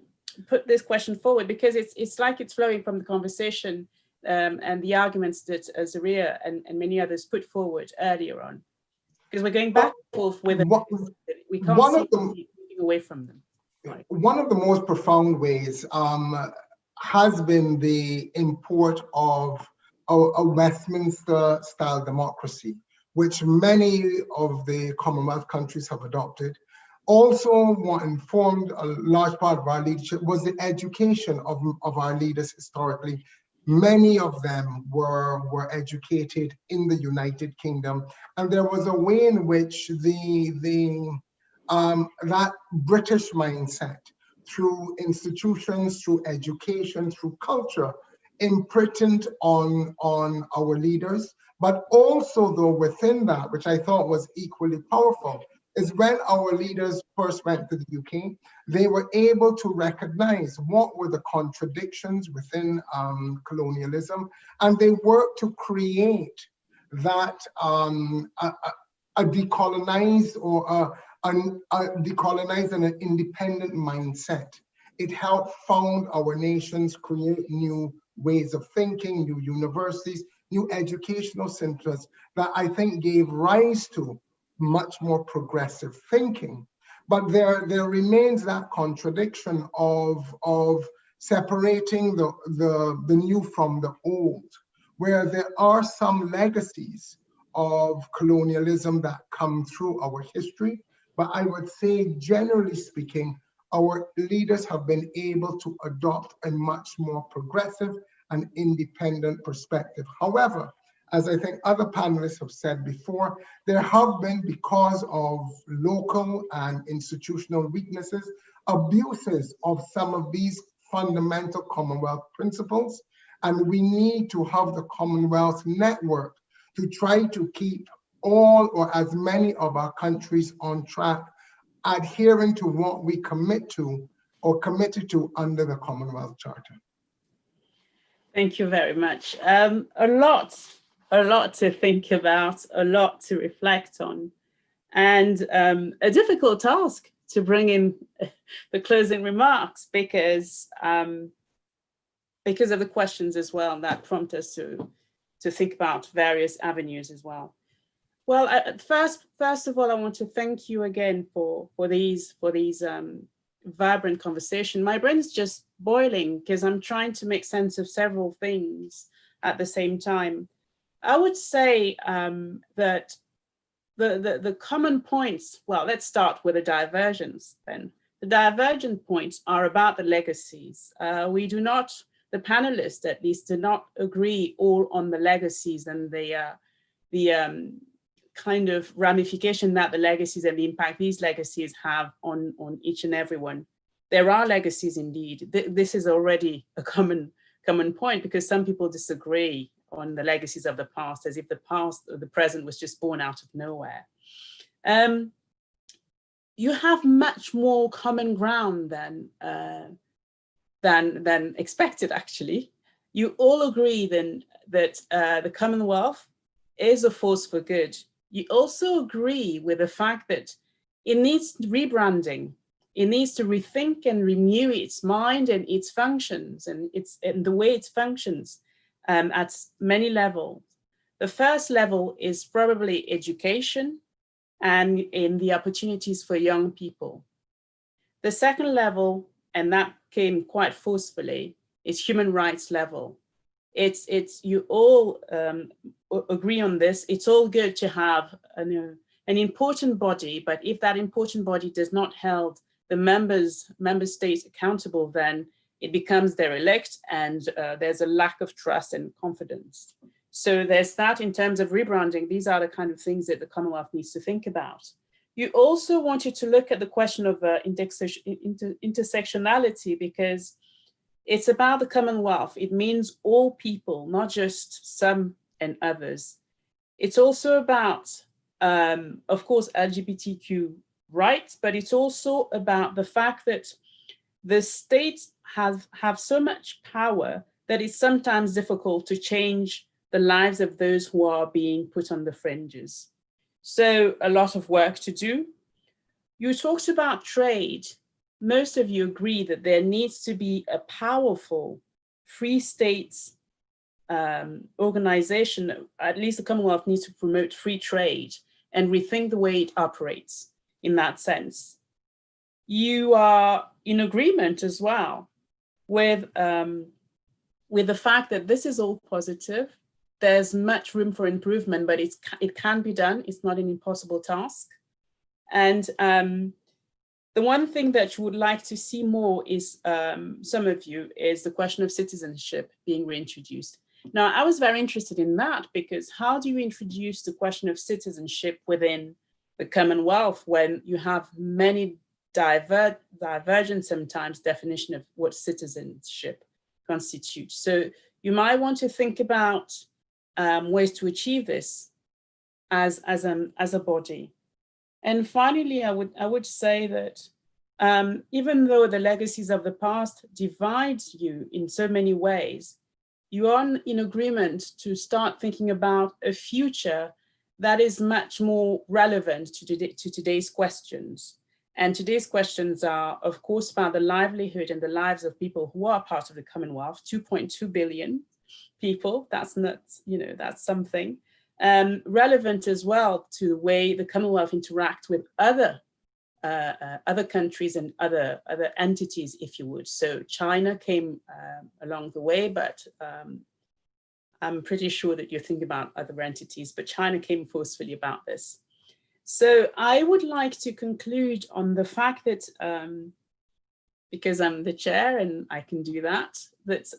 put this question forward because it's like it's flowing from the conversation and the arguments that Zaria and many others put forward earlier on. Because we're going back and forth with it. We can't see moving away from them. Right. One of the most profound ways has been the import of a Westminster-style democracy, which many of the Commonwealth countries have adopted. Also, what informed a large part of our leadership was the education of our leaders historically. Many of them were educated in the United Kingdom, and there was a way in which that British mindset, through institutions, through education, through culture, imprinted on our leaders. But also, though, within that, which I thought was equally powerful, is when our leaders first went to the UK, they were able to recognize what were the contradictions within colonialism, and they worked to create that a decolonized or a decolonized and an independent mindset. It helped found our nations, create new ways of thinking, new universities, new educational centers that I think gave rise to much more progressive thinking. But there remains that contradiction of separating the new from the old, where there are some legacies of colonialism that come through our history. But I would say, generally speaking, our leaders have been able to adopt a much more progressive and independent perspective. However, as I think other panelists have said before, there have been, because of local and institutional weaknesses, abuses of some of these fundamental Commonwealth principles. And we need to have the Commonwealth network to try to keep all or as many of our countries on track, adhering to what we commit to or committed to under the Commonwealth Charter. Thank you very much. A lot to think about, a lot to reflect on, and a difficult task to bring in the closing remarks because of the questions as well that prompt us to think about various avenues as well. Well, first of all, I want to thank you again for these vibrant conversation. My brain's just boiling because I'm trying to make sense of several things at the same time. I would say that the common points, well, let's start with the divergence then. The divergent points are about the legacies. We do not, the panelists at least, do not agree all on the legacies and the kind of ramification that the legacies and the impact these legacies have on each and everyone. There are legacies indeed. This is already a common point, because some people disagree on the legacies of the past, as if the past or the present was just born out of nowhere. You have much more common ground than expected, actually. You all agree then that the Commonwealth is a force for good. You also agree with the fact that it needs rebranding. It needs to rethink and renew its mind and its functions and the way it functions at many levels. The first level is probably education and in the opportunities for young people. The second level, and that came quite forcefully, is human rights level. It's you all agree on this. It's all good to have an important body, but if that important body does not hold the member states accountable, then it becomes derelict, and there's a lack of trust and confidence. So there's that in terms of rebranding. These are the kind of things that the Commonwealth needs to think about. You also wanted to look at the question of intersectionality, because it's about the Commonwealth. It means all people, not just some and others. It's also about, of course, LGBTQ rights, but it's also about the fact that the states have so much power that it's sometimes difficult to change the lives of those who are being put on the fringes. So a lot of work to do. You talked about trade. Most of you agree that there needs to be a powerful free states organization. At least the Commonwealth needs to promote free trade and rethink the way it operates in that sense. You are in agreement as well with the fact that this is all positive. There's much room for improvement, but it can be done. It's not an impossible task. And the one thing that you would like to see more is, some of you, is the question of citizenship being reintroduced. Now, I was very interested in that, because how do you introduce the question of citizenship within the Commonwealth when you have many divergent sometimes definition of what citizenship constitutes? So you might want to think about ways to achieve this as a body. And finally, I would say that even though the legacies of the past divide you in so many ways, you are in agreement to start thinking about a future that is much more relevant to today's questions. And today's questions are, of course, about the livelihood and the lives of people who are part of the Commonwealth, 2.2 billion people. That's not, that's something. Relevant as well to the way the Commonwealth interact with other countries and other entities, if you would. So China came along the way, but I'm pretty sure that you're thinking about other entities, but China came forcefully about this. So I would like to conclude on the fact that, because I'm the chair and I can do that,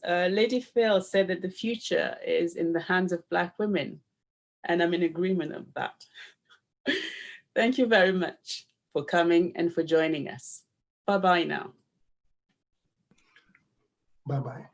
Lady Phil said that the future is in the hands of Black women. And I'm in agreement of that. Thank you very much for coming and for joining us. Bye-bye now. Bye-bye.